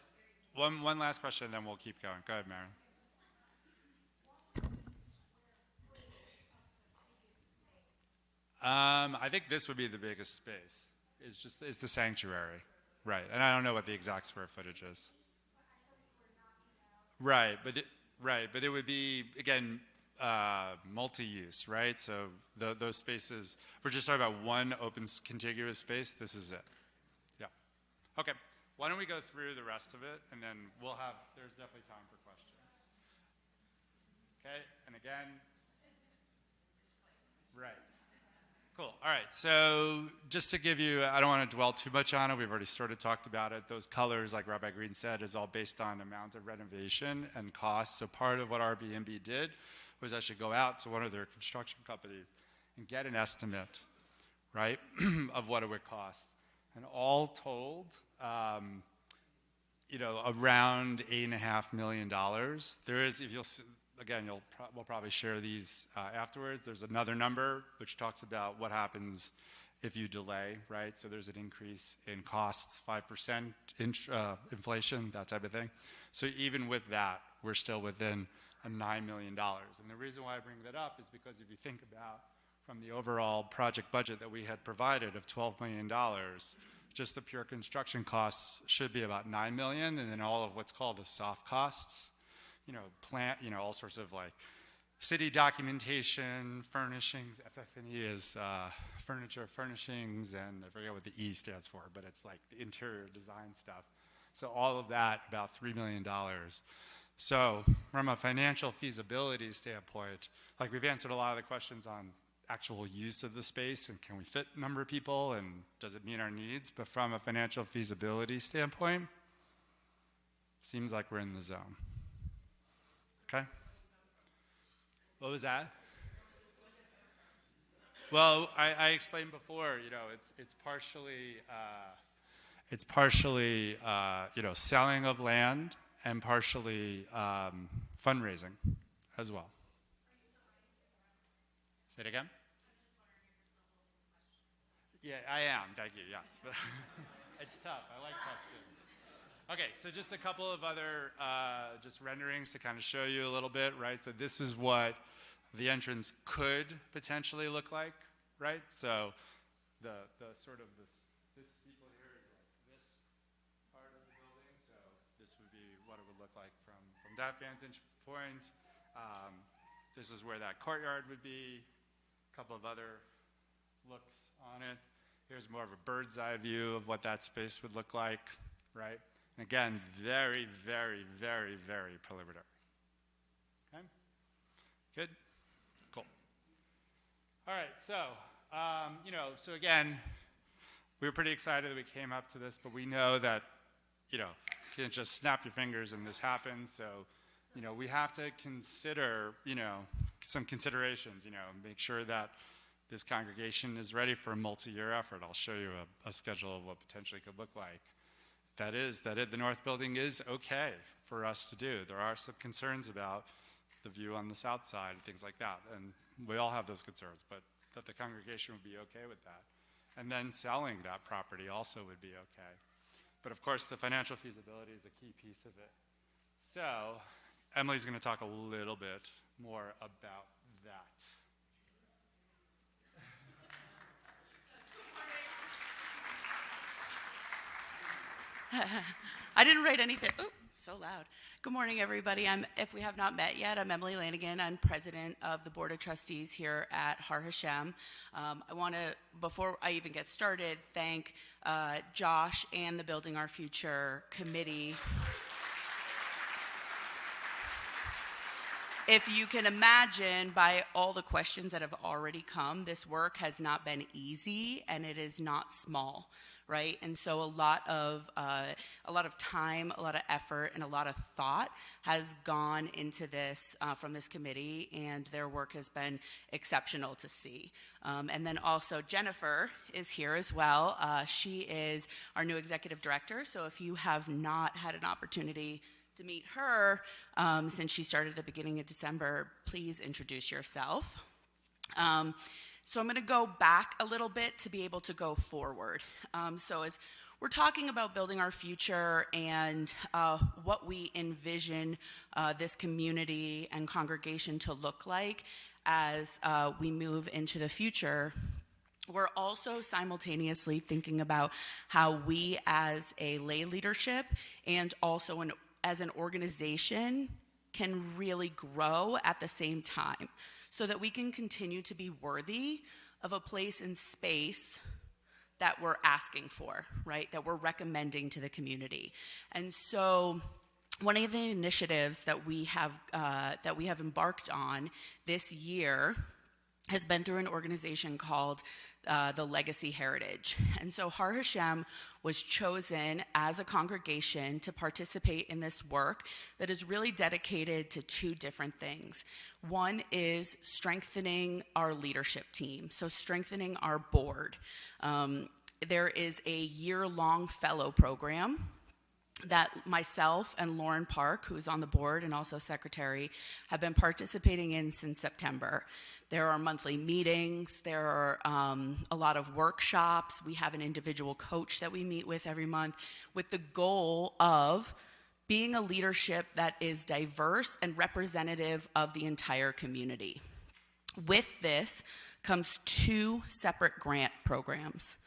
one last question, then we'll keep going. Go ahead, Maren. I think this would be the biggest space. It's the sanctuary, right? And I don't know what the exact square footage is. Right, but it would be again multi-use, right? So those spaces. If we're just talking about one open contiguous space, this is it. Yeah. Okay. Why don't we go through the rest of it, and then there's definitely time for questions. Okay. And again. Right. Cool. All right. So just to give you, I don't want to dwell too much on it. We've already sort of talked about it. Those colors, like Rabbi Green said, is all based on amount of renovation and cost. So part of what Airbnb did was actually go out to one of their construction companies and get an estimate, right, of what it would cost. And all told, around $8.5 million. There is, if you'll see, again, we'll probably share these afterwards. There's another number which talks about what happens if you delay, right? So there's an increase in costs, 5% inflation, that type of thing. So even with that, we're still within a $9 million. And the reason why I bring that up is because if you think about from the overall project budget that we had provided of $12 million, just the pure construction costs should be about $9 million, and then all of what's called the soft costs, plant, all sorts of like city documentation, furnishings. FF&E is furniture, furnishings, and I forget what the E stands for, but it's like the interior design stuff. So all of that, about $3 million. So from a financial feasibility standpoint, like we've answered a lot of the questions on actual use of the space and can we fit a number of people and does it meet our needs, but from a financial feasibility standpoint, seems like we're in the zone. Okay. What was that? Well, I explained before. It's partially selling of land and partially fundraising as well. Say it again. Yeah, I am. Thank you. Yes, but it's tough. I like questions. Okay, so just a couple of other just renderings to kind of show you a little bit, right? So this is what the entrance could potentially look like, right? So the sort of this steeple here is like this part of the building. So this would be what it would look like from that vantage point. This is where that courtyard would be. A couple of other looks on it. Here's more of a bird's eye view of what that space would look like, right? Again, very, very, very, very preliminary. Okay? Good? Cool. All right, so, so again, we were pretty excited that we came up to this, but we know that, you can't just snap your fingers and this happens. So, we have to consider, some considerations, make sure that this congregation is ready for a multi-year effort. I'll show you a schedule of what potentially could look like. The North Building is okay for us to do. There are some concerns about the view on the south side and things like that, and we all have those concerns, but that the congregation would be okay with that. And then selling that property also would be okay. But of course, the financial feasibility is a key piece of it. So Emily's going to talk a little bit more about that. I didn't write anything. Oh, so loud. Good morning, everybody. If we have not met yet, I'm Emily Lanigan. I'm president of the Board of Trustees here at Har HaShem. I want to, before I even get started, thank Josh and the Building Our Future committee. If you can imagine, by all the questions that have already come, this work has not been easy, and it is not small, right? And so a lot of time, a lot of effort, and a lot of thought has gone into this from this committee, and their work has been exceptional to see. And then also Jennifer is here as well. She is our new executive director, so if you have not had an opportunity to meet her since she started at the beginning of December, please introduce yourself. So I'm going to go back a little bit to be able to go forward. So as we're talking about building our future and what we envision this community and congregation to look like as we move into the future, we're also simultaneously thinking about how we as a lay leadership and also as an organization can really grow at the same time so that we can continue to be worthy of a place and space that we're asking for, right? That we're recommending to the community. And so one of the initiatives that we have embarked on this year has been through an organization called the Legacy Heritage. And so Har HaShem was chosen as a congregation to participate in this work that is really dedicated to two different things. One is strengthening our leadership team, so strengthening our board. There is a year-long fellow program that myself and Lauren Park, who's on the board and also secretary, have been participating in since September. There are monthly meetings, there are a lot of workshops. We have an individual coach that we meet with every month with the goal of being a leadership that is diverse and representative of the entire community. With this comes two separate grant programs.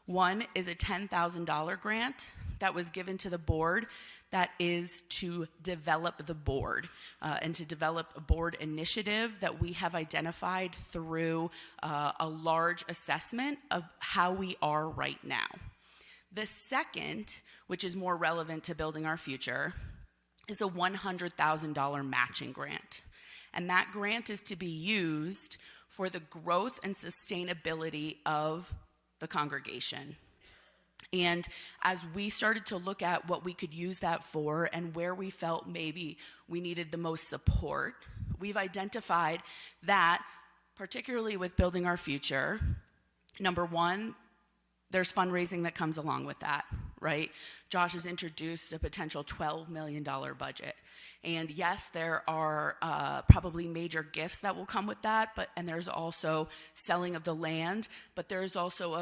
One is a $10,000 grant that was given to the board that is to develop the board and to develop a board initiative that we have identified through a large assessment of how we are right now. The second, which is more relevant to building our future, is a $100,000 matching grant. And that grant is to be used for the growth and sustainability of the congregation. And as we started to look at what we could use that for and where we felt maybe we needed the most support, we've identified that, particularly with building our future, number one, there's fundraising that comes along with that, right? Josh has introduced a potential $12 million budget. And yes, there are probably major gifts that will come with that, and there's also selling of the land, but there's also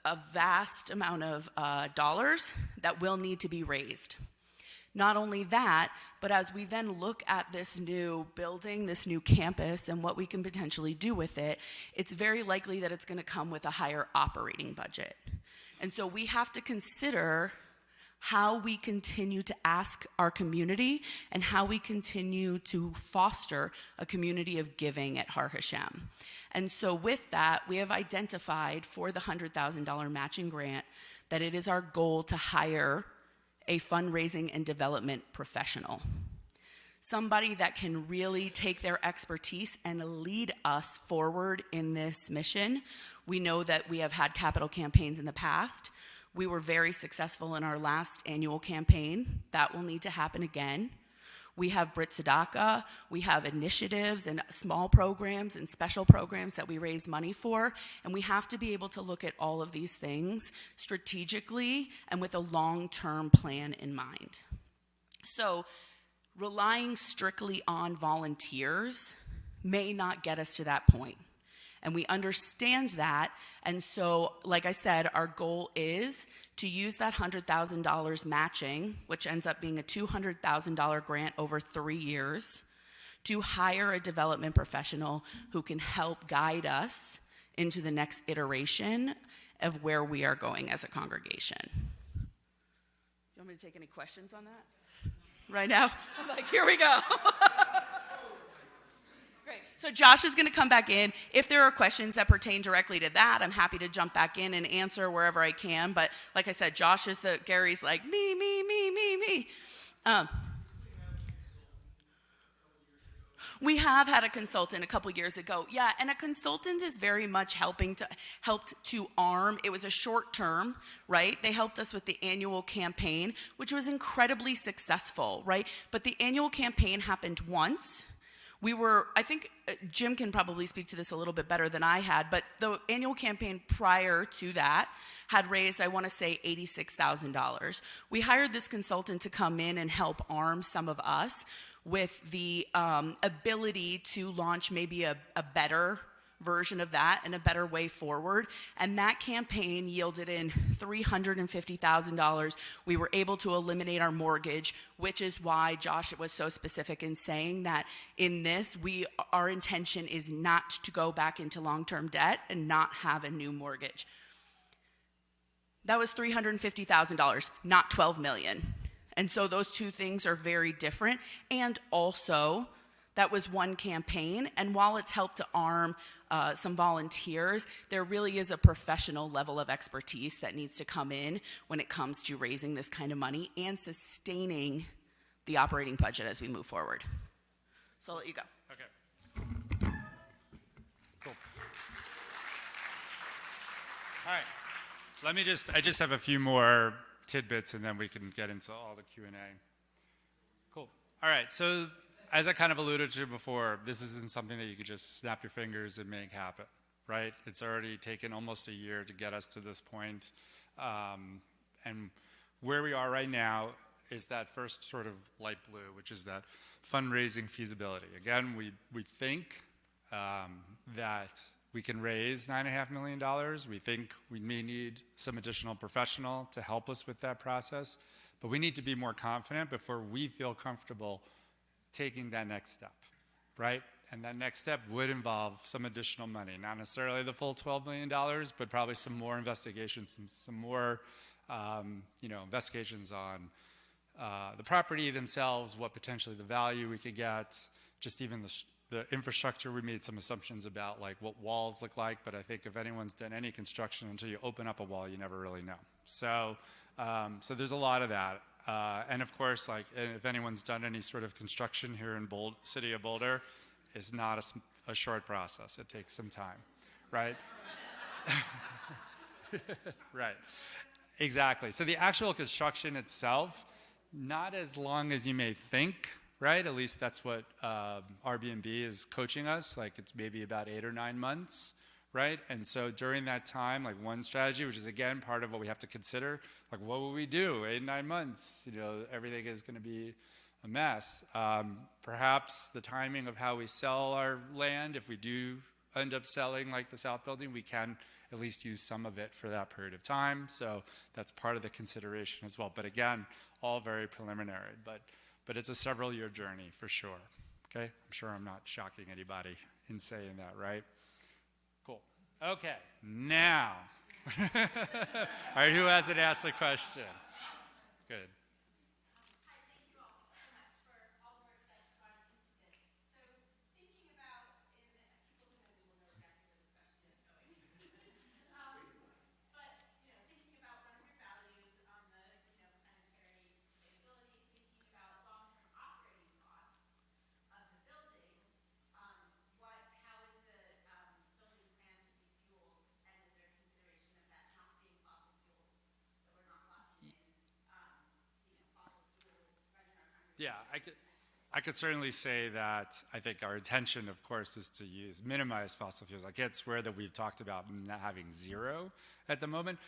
a vast amount of dollars that will need to be raised. Not only that, but as we then look at this new building, this new campus, and what we can potentially do with it, it's very likely that it's going to come with a higher operating budget. And so we have to consider how we continue to ask our community and how we continue to foster a community of giving at Har HaShem. And so with that, we have identified for the $100,000 matching grant that it is our goal to hire a fundraising and development professional. Somebody that can really take their expertise and lead us forward in this mission. We know that we have had capital campaigns in the past. We were very successful in our last annual campaign. That will need to happen again. We have Brit Tzedakah. We have initiatives and small programs and special programs that we raise money for. And we have to be able to look at all of these things strategically and with a long-term plan in mind. So relying strictly on volunteers may not get us to that point. And we understand that. And so, like I said, our goal is to use that $100,000 matching, which ends up being a $200,000 grant over 3 years, to hire a development professional who can help guide us into the next iteration of where we are going as a congregation. Do you want me to take any questions on that? Right now? I'm like, here we go. Great. So Josh is going to come back in. If there are questions that pertain directly to that, I'm happy to jump back in and answer wherever I can. But like I said, Josh is Gary's like, me. We have had a consultant a couple years ago. Yeah, and a consultant is very much helped to arm. It was a short term, right? They helped us with the annual campaign, which was incredibly successful, right? But the annual campaign happened once. I think Jim can probably speak to this a little bit better than I had, but the annual campaign prior to that had raised, I want to say, $86,000. We hired this consultant to come in and help arm some of us with the ability to launch maybe a better version of that and a better way forward. And that campaign yielded in $350,000. We were able to eliminate our mortgage, which is why Josh was so specific in saying that in this, our intention is not to go back into long-term debt and not have a new mortgage. That was $350,000, not $12 million. And so those two things are very different. And also, that was one campaign. And while it's helped to arm some volunteers, there really is a professional level of expertise that needs to come in when it comes to raising this kind of money and sustaining the operating budget as we move forward. So I'll let you go. Okay. Cool. All right. I just have a few more tidbits, and then we can get into all the Q&A. Cool. All right, so as I kind of alluded to before, this isn't something that you could just snap your fingers and make happen, right? It's already taken almost a year to get us to this point. And where we are right now is that first sort of light blue, which is that fundraising feasibility. Again, we think that we can raise $9.5 million. We think we may need some additional professional to help us with that process, but we need to be more confident before we feel comfortable taking that next step, right? And that next step would involve some additional money, not necessarily the full $12 million, but probably some more investigations, some more investigations on the property themselves, what potentially the value we could get, just even the infrastructure. We made some assumptions about like what walls look like, but I think if anyone's done any construction, until you open up a wall, you never really know. So there's a lot of that. And of course, like if anyone's done any sort of construction here in city of Boulder, it's not a short process. It takes some time, right? Right, exactly. So the actual construction itself, not as long as you may think, right? At least that's what Airbnb is coaching us. Like it's maybe about 8 or 9 months, right? And so during that time, like one strategy, which is again part of what we have to consider, like what will we do 8, 9 months? Everything is going to be a mess. Perhaps the timing of how we sell our land, if we do end up selling like the South Building, we can at least use some of it for that period of time. So that's part of the consideration as well. But again, all very preliminary. But it's a several-year journey for sure, okay? I'm sure I'm not shocking anybody in saying that, right? Cool. Okay, now. All right, who hasn't asked a question? Good. Hi, thank you all so much for all the work that's gone into this. So thinking about, and people who know me will know exactly where this question is going. But thinking about one of your values on the planetary sustainability, thinking about long-term operating costs of the building, how is the building plan to be fueled, and is there consideration of that not being fossil fuels, so we're not locking in fossil fuels running our congregation? Yeah, I could certainly say that I think our intention, of course, is to minimize fossil fuels. I can't swear that we've talked about not having zero at the moment.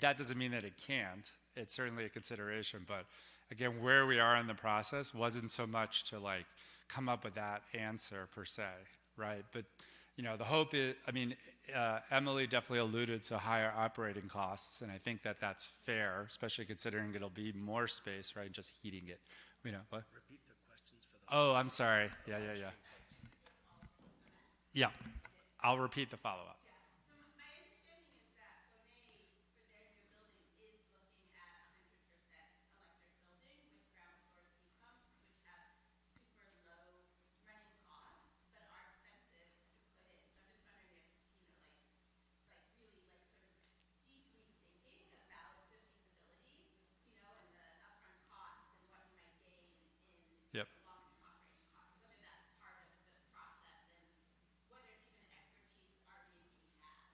That doesn't mean that it can't. It's certainly a consideration, but again, where we are in the process wasn't so much to like come up with that answer per se, right? But the hope is, Emily definitely alluded to higher operating costs, and I think that that's fair, especially considering it'll be more space, right, just heating it. What? Repeat the questions for the Oh, I'm sorry. Yeah. Yeah, I'll repeat the follow-up. Yeah. So my understanding is that Bonet, for their new building, is looking at 100% electric building with ground source heat pumps, which have super low running costs, but are expensive to put in. So I'm just wondering if, really sort of deeply thinking about the feasibility, and the upfront costs and what you might gain in Yep. the long-term operating costs, whether that's part of the process and whether it's even an expertise Airbnb has.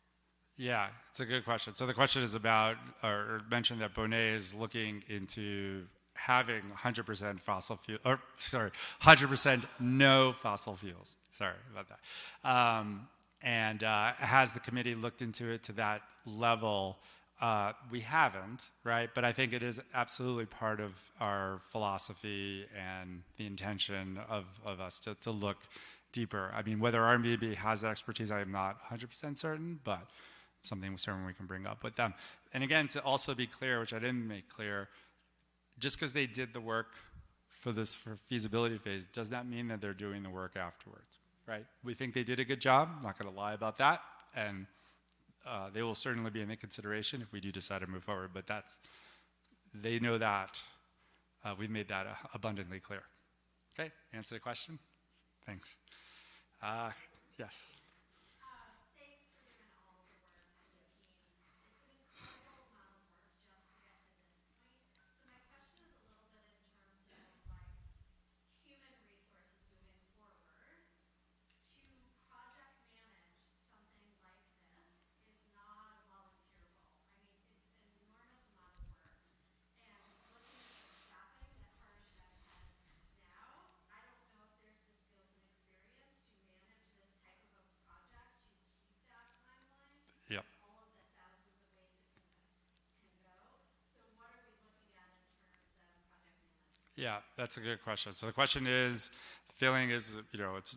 Yeah, it's a good question. So the question is about, or mentioned that Bonet is looking into having 100% fossil fuel, 100% no fossil fuels. Sorry about that. Has the committee looked into it to that level? We haven't, right? But I think it is absolutely part of our philosophy and the intention of us to look deeper. Whether Airbnb has that expertise, I am not 100% certain, but something certain we can bring up with them. And again, to also be clear, which I didn't make clear, just because they did the work for feasibility phase does not mean that they're doing the work afterwards, right? We think they did a good job, not going to lie about that, and they will certainly be in the consideration if we do decide to move forward, but they know that. We've made that abundantly clear. Okay, answer the question? Thanks. Yes. Thanks for doing all of the work and the team. It's an incredible amount of work just to get to this point. So my question is a little bit in terms of human resources moving forward. To project manage something like this is not a volunteer role. It's an enormous amount of work. And looking at the staffing that Har HaShem has now, I don't know if there's the skills and experience to manage this type of a project, to keep that timeline, Yep. all of the thousands of ways it can go. So what are we looking at in terms of project management? Yeah, that's a good question. So the question is, the feeling is,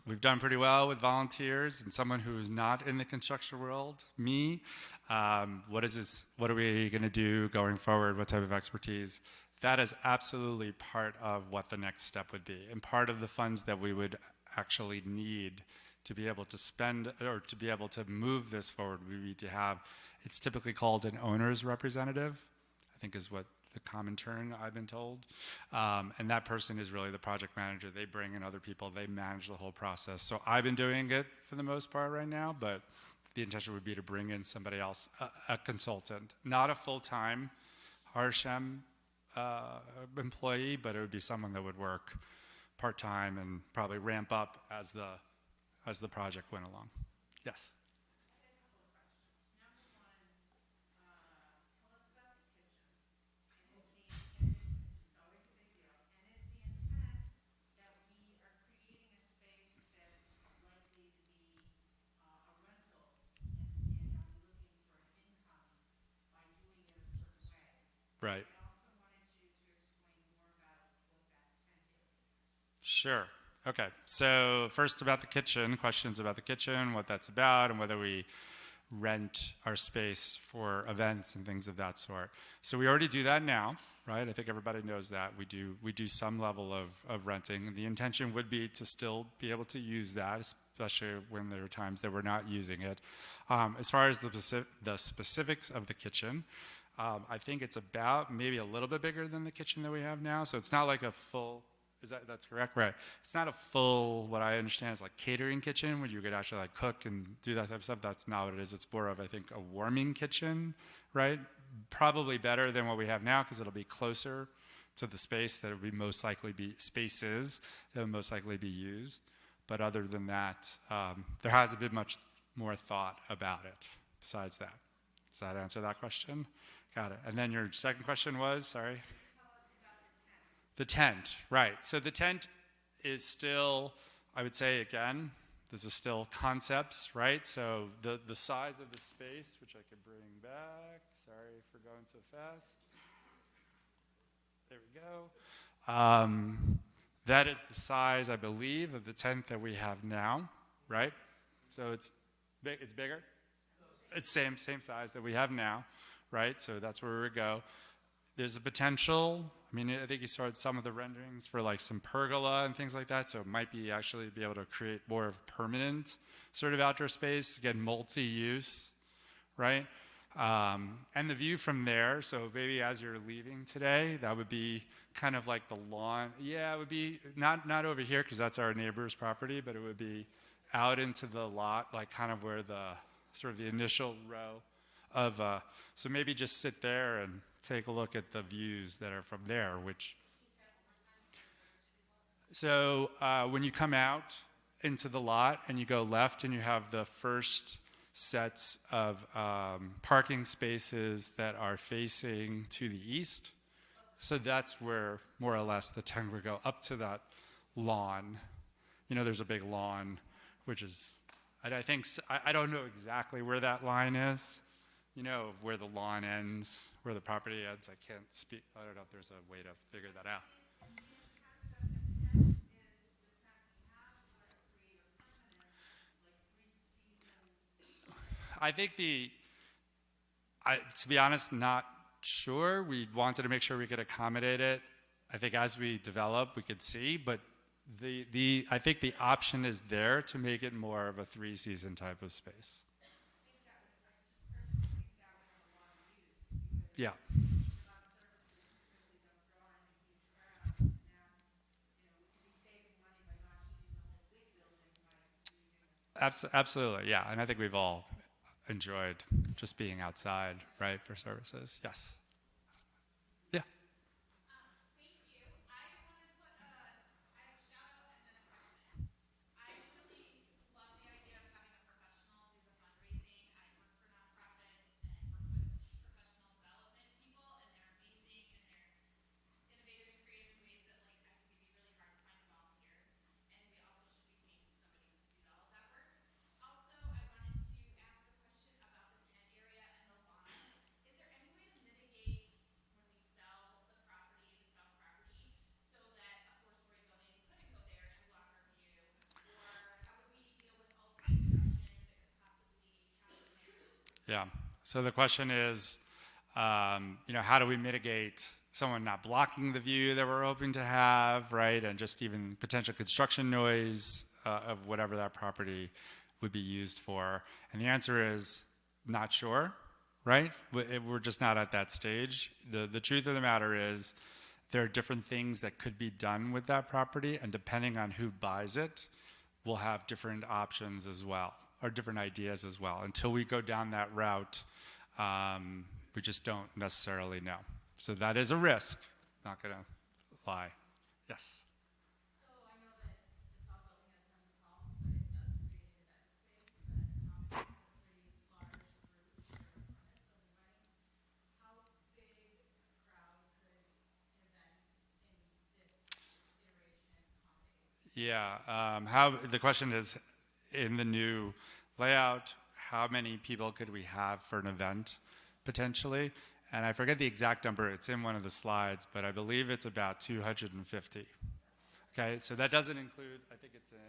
we've done pretty well with volunteers and someone who's not in the construction world, me. What are we going to do going forward? What type of expertise? That is absolutely part of what the next step would be, and part of the funds that we would actually need to be able to spend or to be able to move this forward. We need to have, it's typically called an owner's representative, I think is what the common term I've been told. And that person is really the project manager. They bring in other people, they manage the whole process. So I've been doing it for the most part right now, but the intention would be to bring in somebody else, a consultant, not a full-time Har HaShem employee, but it would be someone that would work part-time and probably ramp up as the project went along. Yes? I have a couple of questions. Number one, tell us about the kitchen. And it's always a big deal. And is the intent that we are creating a space that's likely to be a rental, and are we looking for an income by doing it a certain way? Right. I also wanted you to explain more about what that tent area is. Sure. Okay. So first about the kitchen, questions about the kitchen, what that's about, and whether we rent our space for events and things of that sort. So we already do that now, right? I think everybody knows that. We do some level of renting. The intention would be to still be able to use that, especially when there are times that we're not using it. As far as the specifics of the kitchen, I think it's about maybe a little bit bigger than the kitchen that we have now. So it's not like a full, that's correct? Right. It's not a full, what I understand is like catering kitchen where you could actually like cook and do that type of stuff. That's not what it is. It's more of, I think, a warming kitchen, right? Probably better than what we have now because it'll be closer to the space that it would most likely be, spaces that would most likely be used. But other than that, there hasn't been much more thought about it besides that. Does that answer that question? Got it. And then your second question was, sorry? The tent, right. So the tent is still, I would say again, this is still concepts, right? So the size of the space, which I could bring back, sorry for going so fast. There we go. That is the size, I believe, of the tent that we have now, right? So it's big. It's bigger. It's same size that we have now, right? So that's where we would go. There's a potential. I mean, I think you saw some of the renderings for like some pergola and things like that. So it might be actually be able to create more of permanent sort of outdoor space, again, multi-use, right? And the view from there, so maybe as you're leaving today, that would be kind of like the lawn. Yeah, it would be not over here because that's our neighbor's property, but it would be out into the lot, like kind of where the sort of the initial row of, so maybe just sit there and take a look at the views that are from there, which, so when you come out into the lot and you go left and you have the first sets of parking spaces that are facing to the east. So that's where more or less the tent would go up to that lawn. You know, there's a big lawn, which is, I think, I don't know exactly where that line is, you know, where the lawn ends, where the property ends. I can't speak, I don't know if there's a way to figure that out. I think to be honest, not sure. We wanted to make sure we could accommodate it. I think as we develop, we could see, but I think the option is there to make it more of a 3-season type of space. Yeah. Absolutely, yeah. And I think we've all enjoyed just being outside, right, for services. Yes. Yeah. Thank you. I want to put I have a shout out and then a question. I really love the idea of having a professional do the fundraising. I work for nonprofits and work with professional development people, and they're amazing and they're innovative and creative in ways that like I think it'd be really hard to find a volunteer. And we also should be paying somebody to do all of that work. Also, I wanted to ask a question about the tent area and the lawn. Is there any way to mitigate when we sell the property, the south property, so that a 4-story building couldn't go there and block our view? Or how would we deal with all the construction that could possibly happen there? Yeah. So the question is, you know, how do we mitigate someone not blocking the view that we're hoping to have, right? And just even potential construction noise of whatever that property would be used for. And the answer is not sure, right? We're just not at that stage. The truth of the matter is there are different things that could be done with that property, and depending on who buys it, we'll have different options as well, or different ideas as well. Until we go down that route, we just don't necessarily know. So that is a risk, not gonna lie. Yes? So I know that the south building has tons of problems, but it does create an event space that accommodates a pretty large group during the furnace of the wedding. How big a crowd could an event in this iteration accommodate? Yeah, the question is, in the new layout, how many people could we have for an event, potentially? And I forget the exact number, it's in one of the slides, but I believe it's about 250. Okay, so that doesn't include, I think it's in,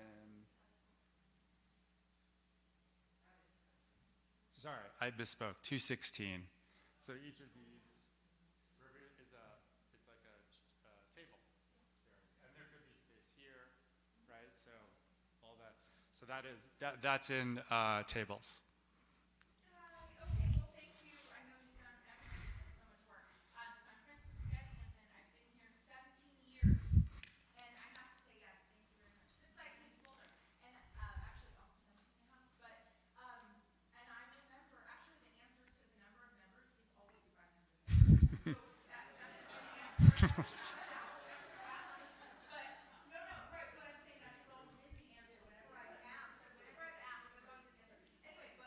sorry, I misspoke, 216. So each of these is it's like a table. And there could be space here, right? So all that, so that's in tables. Okay, well, thank you. I know you've done, everybody's done so much work. So I'm Princess Getty, and I've been here 17 years. And I have to say yes, thank you very much. Since I came to Boulder, and actually almost 17 and a half, but, and I remember, actually the answer to the number of members is always 500. So that is the answer. But, no, right, but I'm saying that has always been the answer. Whenever I've asked, that's always been the answer. Anyway, but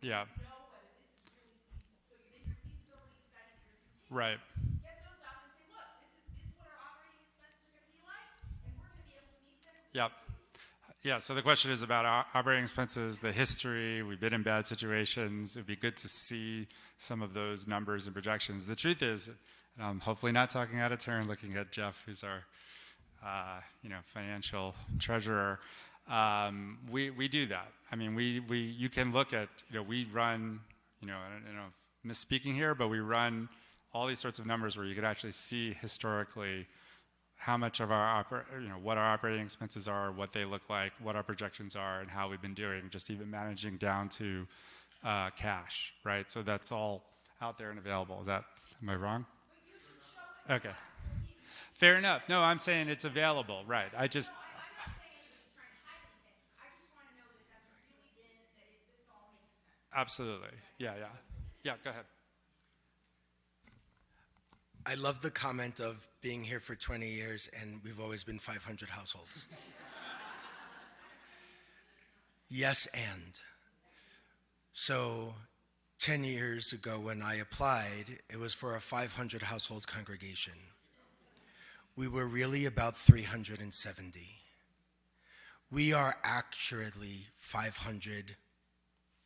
Yeah. know whether this is really feasible. So you did your feasibility study, you're continuing. Right. Get those up and say, look, this is what our operating expenses are going to be like, and we're going to be able to meet them. Yep. Yeah, so the question is about operating expenses, the history. We've been in bad situations. It'd be good to see some of those numbers and projections. The truth is, and I'm hopefully not talking out of turn, looking at Jeff, who's our financial treasurer. We do that. I mean, you can look at, we run, I don't know if I'm misspeaking here, but we run all these sorts of numbers where you could actually see historically how much of our, what our operating expenses are, what they look like, what our projections are, and how we've been doing, just even managing down to cash, right? So that's all out there and available. Am I wrong? But you should show it to Okay. us so we Fair enough. No, I'm saying it's available, right? I'm not saying anybody's trying to hide anything. I just want to know that that's really this all makes sense. Absolutely. Yeah. Yeah, go ahead. I love the comment of being here for 20 years and we've always been 500 households. Yes, and. So 10 years ago when I applied, it was for a 500 household congregation. We were really about 370. We are actually 500,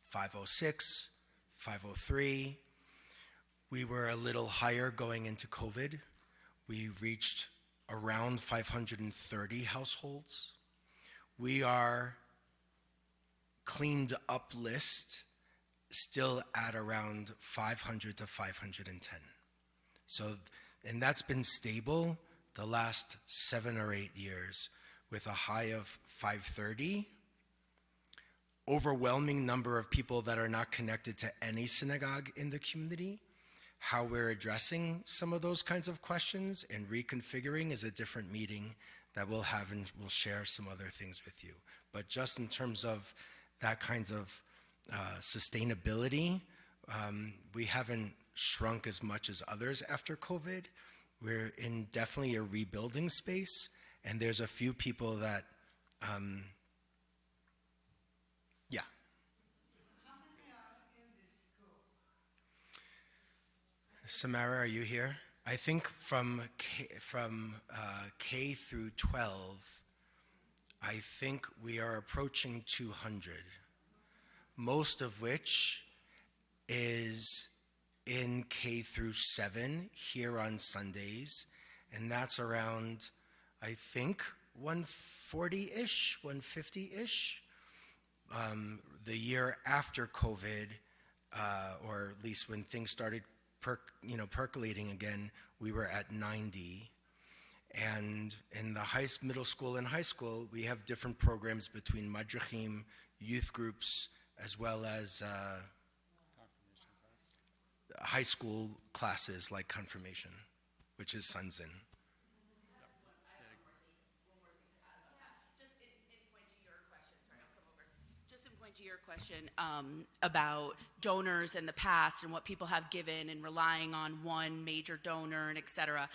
506, 503. We were a little higher going into COVID. We reached around 530 households. We are cleaned up list still at around 500 to 510. So, and that's been stable the last 7 or 8 years with a high of 530. Overwhelming number of people that are not connected to any synagogue in the community. How we're addressing some of those kinds of questions and reconfiguring is a different meeting that we'll have, and we'll share some other things with you. But just in terms of that kinds of sustainability, we haven't shrunk as much as others after COVID. We're in definitely a rebuilding space, and there's a few people that, yeah. Samara, are you here? I think from K through 12, I think we are approaching 200, most of which is in K through 7 here on Sundays, and that's around, I think, 140-ish, 150-ish. The year after COVID, or at least when things started percolating again, we were at 90. And in the middle school and high school, we have different programs between madrichim, youth groups, as well as high school classes like confirmation, which is Sunzin. To your question about donors in the past and what people have given and relying on one major donor and et cetera,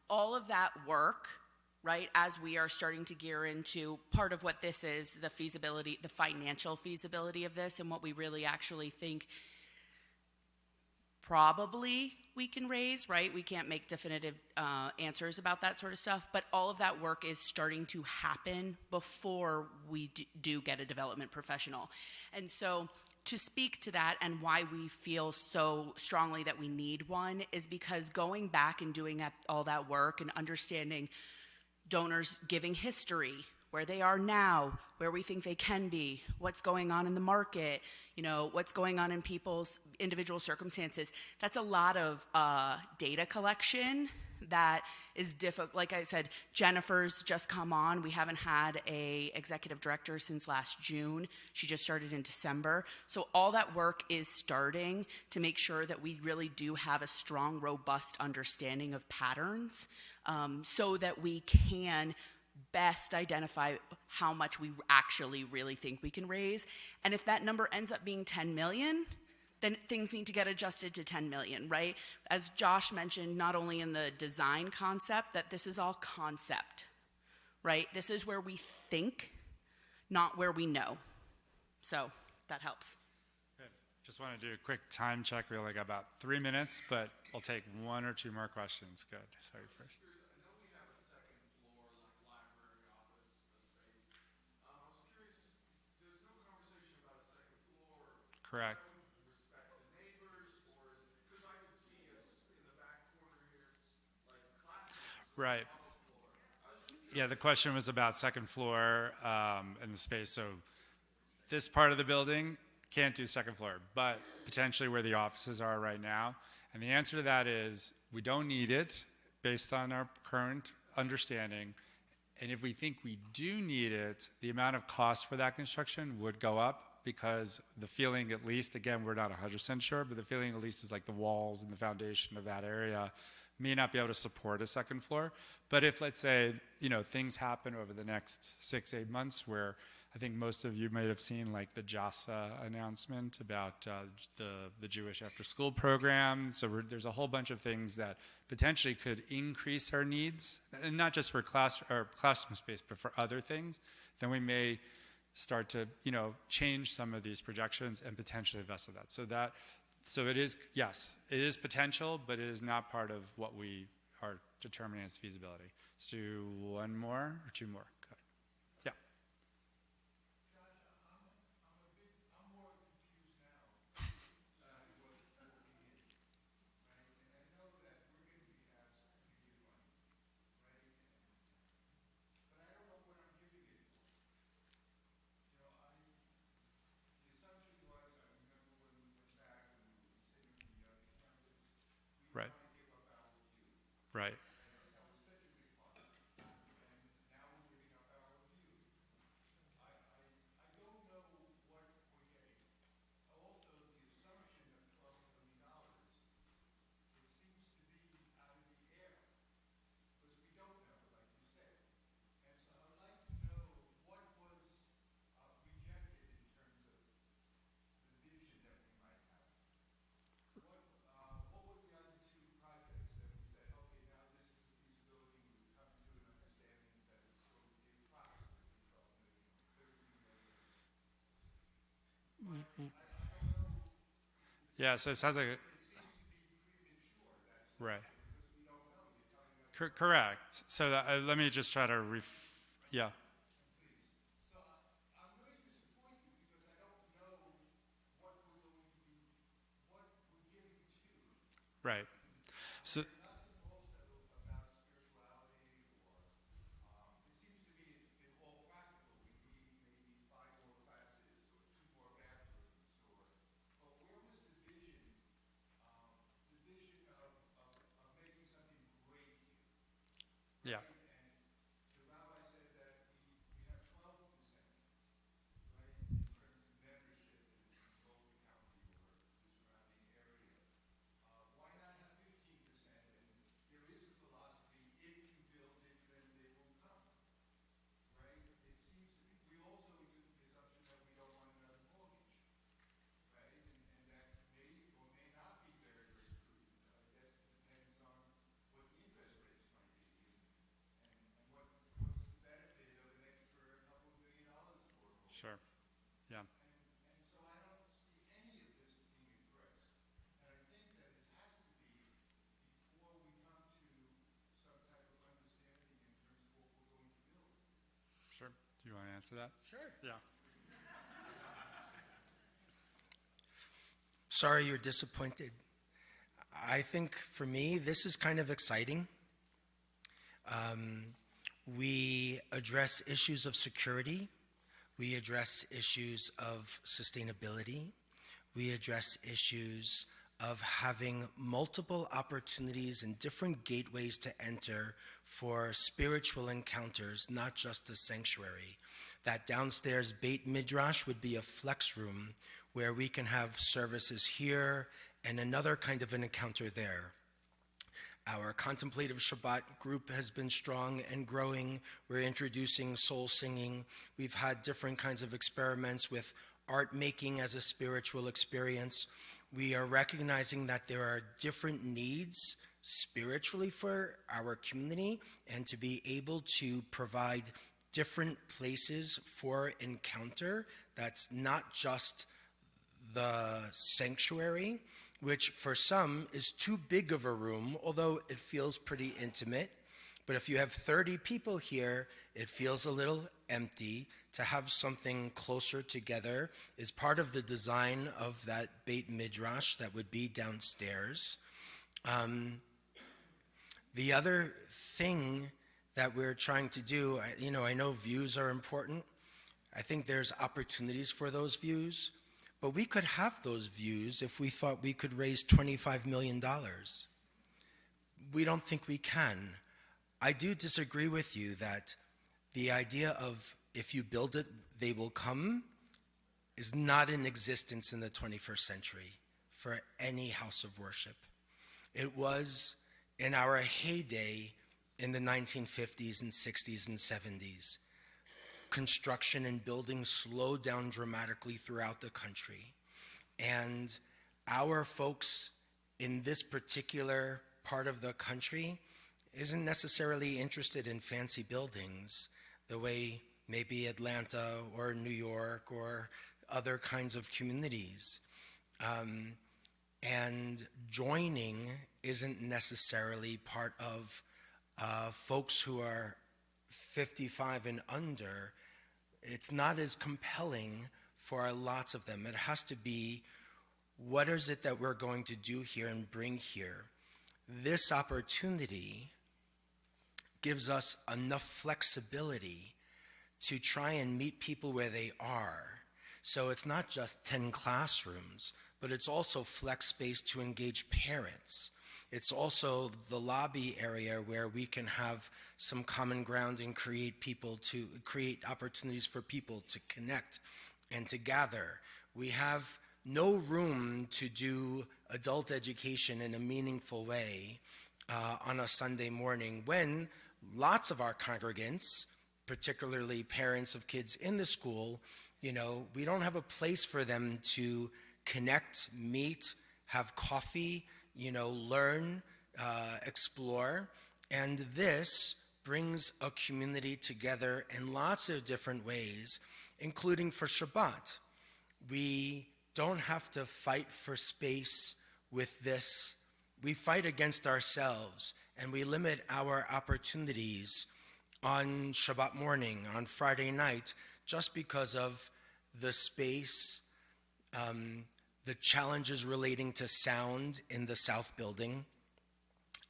all of that work, right, as we are starting to gear into part of what this is, the feasibility, the financial feasibility of this and what we really actually think probably we can raise, right? We can't make definitive answers about that sort of stuff, but all of that work is starting to happen before we do get a development professional. And so to speak to that and why we feel so strongly that we need one is because going back and doing all that work and understanding donors' giving history, where they are now, where we think they can be, what's going on in the market, what's going on in people's individual circumstances. That's a lot of data collection that is difficult. Like I said, Jennifer's just come on. We haven't had a executive director since last June. She just started in December. So all that work is starting to make sure that we really do have a strong, robust understanding of patterns so that we can best identify how much we actually really think we can raise. And if that number ends up being 10 million, then things need to get adjusted to 10 million, right? As Josh mentioned, not only in the design concept, that this is all concept, right? This is where we think, not where we know. So that helps. Good. Just want to do a quick time check. We only got about 3 minutes, but we'll take 1 or 2 more questions. Good. Sorry, first. I know we have a second floor, like library, office, space. I was curious, there's no conversation about a second floor. Correct. With respect to neighbors, or is it, because I can see us in the back corner here, like classrooms. Right. Yeah, the question was about second floor and the space. So this part of the building can't do second floor, but potentially where the offices are right now. And the answer to that is we don't need it based on our current understanding. And if we think we do need it, the amount of cost for that construction would go up because the feeling, at least, again, we're not 100% sure, but the feeling at least is like the walls and the foundation of that area may not be able to support a second floor. But if, let's say, things happen over the next 6-8 months where I think most of you might have seen like the JASA announcement about the Jewish after-school program. So there's a whole bunch of things that potentially could increase our needs, and not just for classroom space, but for other things. Then we may start to change some of these projections and potentially invest in that. So it is, yes, it is potential, but it is not part of what we are determining as feasibility. Let's do 1 more or 2 more. Go ahead. Yeah. I'm more confused now than I was walking in, right? And I know that we're going to be asked to give money, right? But I don't know what I'm giving it for. The assumption was, I remember when we went back and we were sitting with the accountants, we Right. want to give up our review. Right. That was such a big part. And now we're giving up our review. I don't know what we're getting. Also, the assumption of $12 million, it seems to be out of the air, because we don't know, like you said. And so I'd like to know what was rejected in terms of the vision that we might have. What were the other 2 projects that we said, okay, now this is the feasibility, we've come to an understanding that it's going to be approximately 12 million, 13 million. Yeah, so it sounds like, right. Correct. So let me just try to yeah. So I'm really disappointed because I don't know what we're going to be, what we're giving to. Right. So Nothing also about spirituality or, it seems to me it's been all practical. We need maybe 5 more classes or 2 more bathrooms but where was the vision of making something great here? yeah. And the rabbi said that we have 12%, right, in terms of membership in both the county or the surrounding area. Why not have 15%? And there is a philosophy, if you build it, then they will come, right? It seems to be, we also took the assumption that we don't want another mortgage, right? And that may or may not be very, very prudent. I guess it depends on what the interest rates might be and what's the benefit of an extra couple of $1 million for a mortgage. Sure. Yeah. And so I don't see any of this being addressed. And I think that it has to be before we come to some type of understanding in terms of what we're going to build. Sure. Do you want to answer that? Sure. Yeah. Sorry you're disappointed. I think for me, this is kind of exciting. We address issues of security. We address issues of sustainability. We address issues of having multiple opportunities and different gateways to enter for spiritual encounters, not just a sanctuary. That downstairs Beit Midrash would be a flex room where we can have services here and another kind of an encounter there. Our contemplative Shabbat group has been strong and growing. We're introducing soul singing. We've had different kinds of experiments with art making as a spiritual experience. We are recognizing that there are different needs spiritually for our community, and to be able to provide different places for encounter that's not just the sanctuary, which for some is too big of a room, although it feels pretty intimate. But if you have 30 people here, it feels a little empty. To have something closer together is part of the design of that Beit Midrash that would be downstairs. The other thing that we're trying to do, I know views are important. I think there's opportunities for those views, but we could have those views if we thought we could raise $25 million. We don't think we can. I do disagree with you that the idea of if you build it, they will come is not in existence in the 21st century for any house of worship. It was in our heyday in the 1950s and 60s and 70s. Construction and building slowed down dramatically throughout the country. And our folks in this particular part of the country isn't necessarily interested in fancy buildings the way maybe Atlanta or New York or other kinds of communities. And joining isn't necessarily part of folks who are 55 and under. It's not as compelling for lots of them. It has to be, what is it that we're going to do here and bring here? This opportunity gives us enough flexibility to try and meet people where they are. So it's not just 10 classrooms, but it's also flex space to engage parents. It's also the lobby area where we can have some common ground and create opportunities for people to connect and to gather. We have no room to do adult education in a meaningful way on a Sunday morning when lots of our congregants, particularly parents of kids in the school, we don't have a place for them to connect, meet, have coffee, learn, explore. And this brings a community together in lots of different ways, including for Shabbat. We don't have to fight for space with this. We fight against ourselves, and we limit our opportunities on Shabbat morning, on Friday night, just because of the space, the challenges relating to sound in the South Building.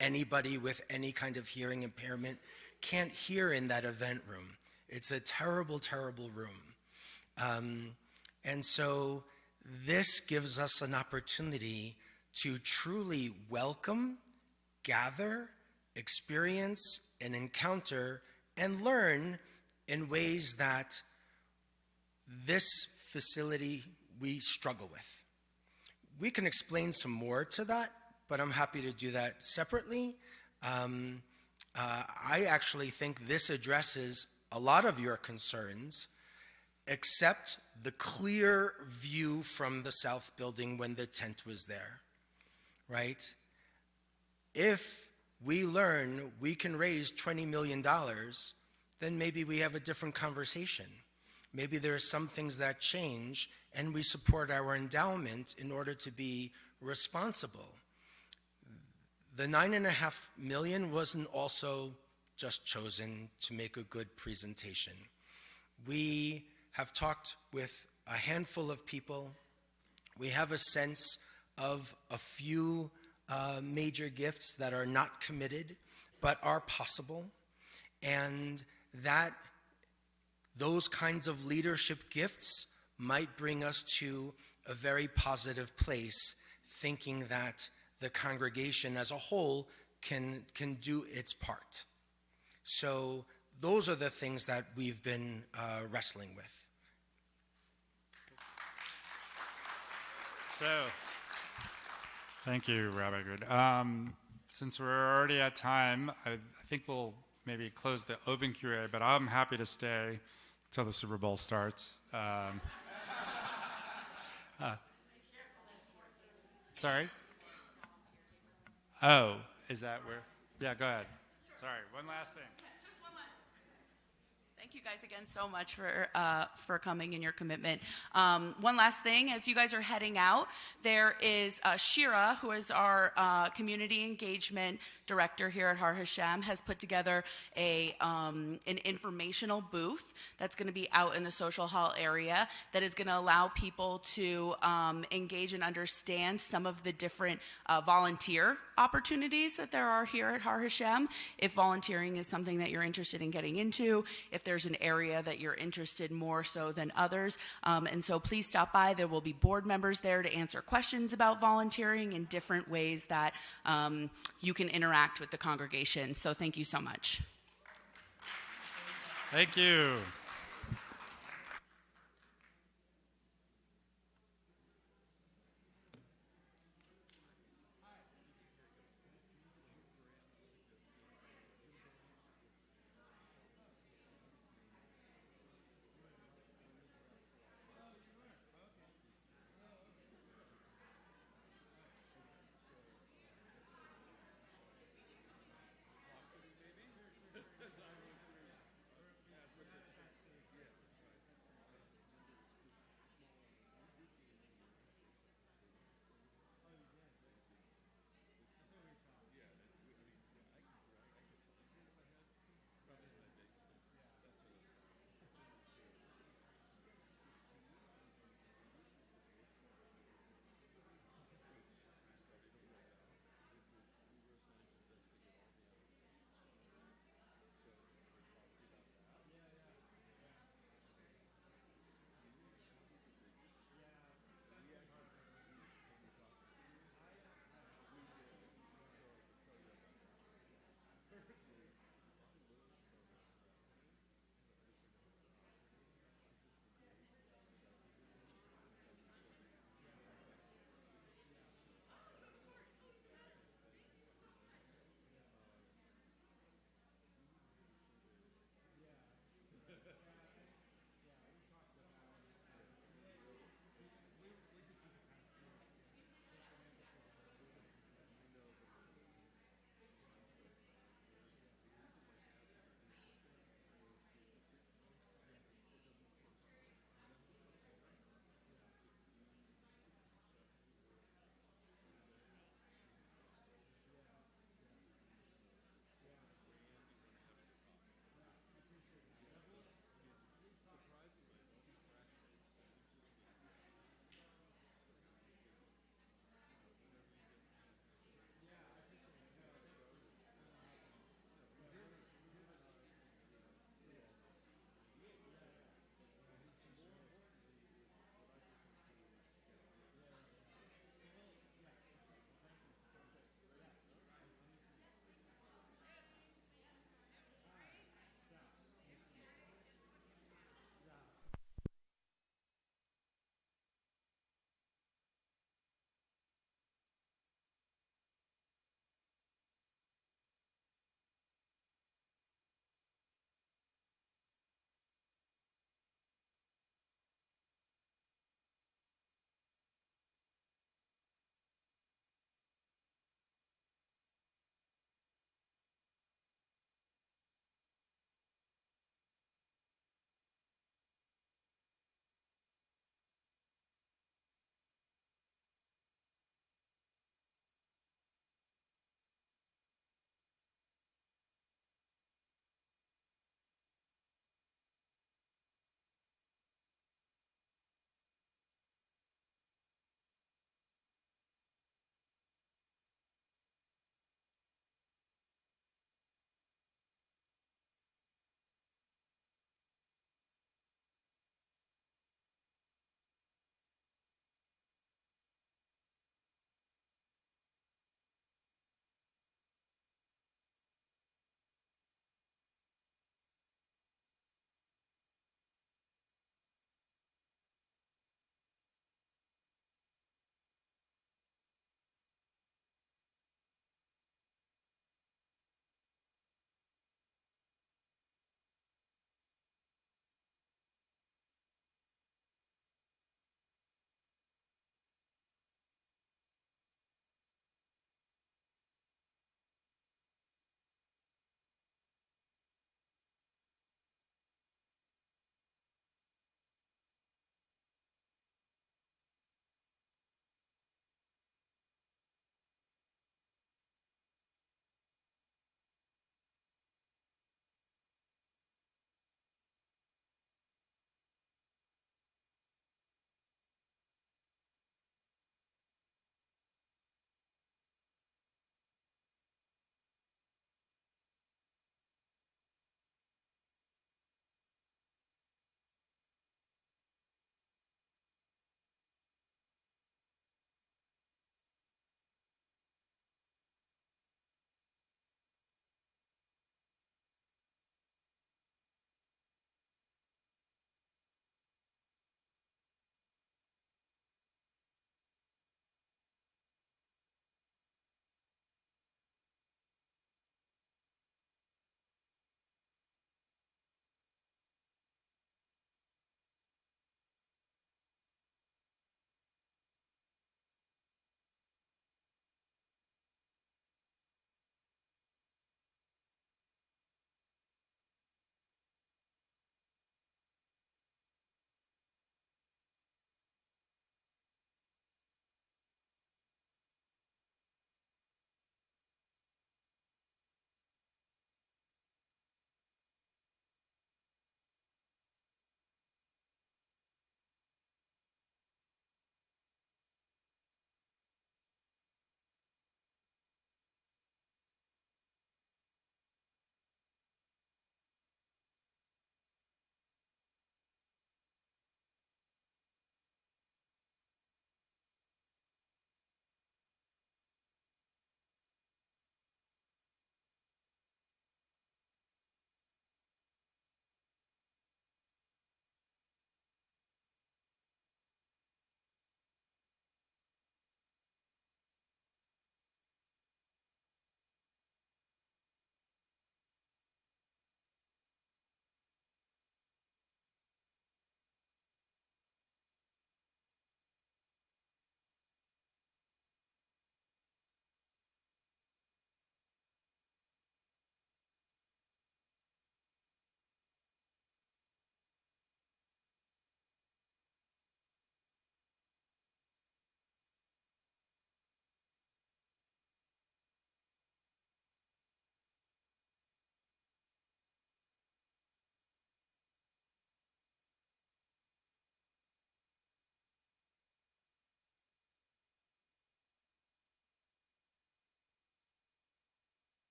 Anybody with any kind of hearing impairment can't hear in that event room. It's a terrible, terrible room. And so this gives us an opportunity to truly welcome, gather, experience, and encounter, and learn in ways that this facility we struggle with. We can explain some more to that, but I'm happy to do that separately. I actually think this addresses a lot of your concerns, except the clear view from the South Building when the tent was there, right? If we learn we can raise $20 million, then maybe we have a different conversation. Maybe there are some things that change and we support our endowment in order to be responsible. The $9.5 million wasn't also just chosen to make a good presentation. We have talked with a handful of people. We have a sense of a few major gifts that are not committed, but are possible. And that those kinds of leadership gifts might bring us to a very positive place, thinking that the congregation as a whole can do its part. So those are the things that we've been wrestling with. So, thank you, Rabbi Good. Since we're already at time, I think we'll maybe close the open Q&A, but I'm happy to stay until the Super Bowl starts. Sorry? Oh, is that where? Yeah, go ahead. Sorry, one last thing. Thank you guys again so much for coming and your commitment. One last thing, as you guys are heading out, there is Shira, who is our community engagement director here at Har HaShem, has put together an informational booth that's going to be out in the social hall area that is going to allow people to engage and understand some of the different volunteer opportunities that there are here at Har HaShem. If volunteering is something that you're interested in getting into, if there's an area that you're interested more so than others. And so please stop by. There will be board members there to answer questions about volunteering in different ways that you can interact with the congregation. So thank you so much. Thank you.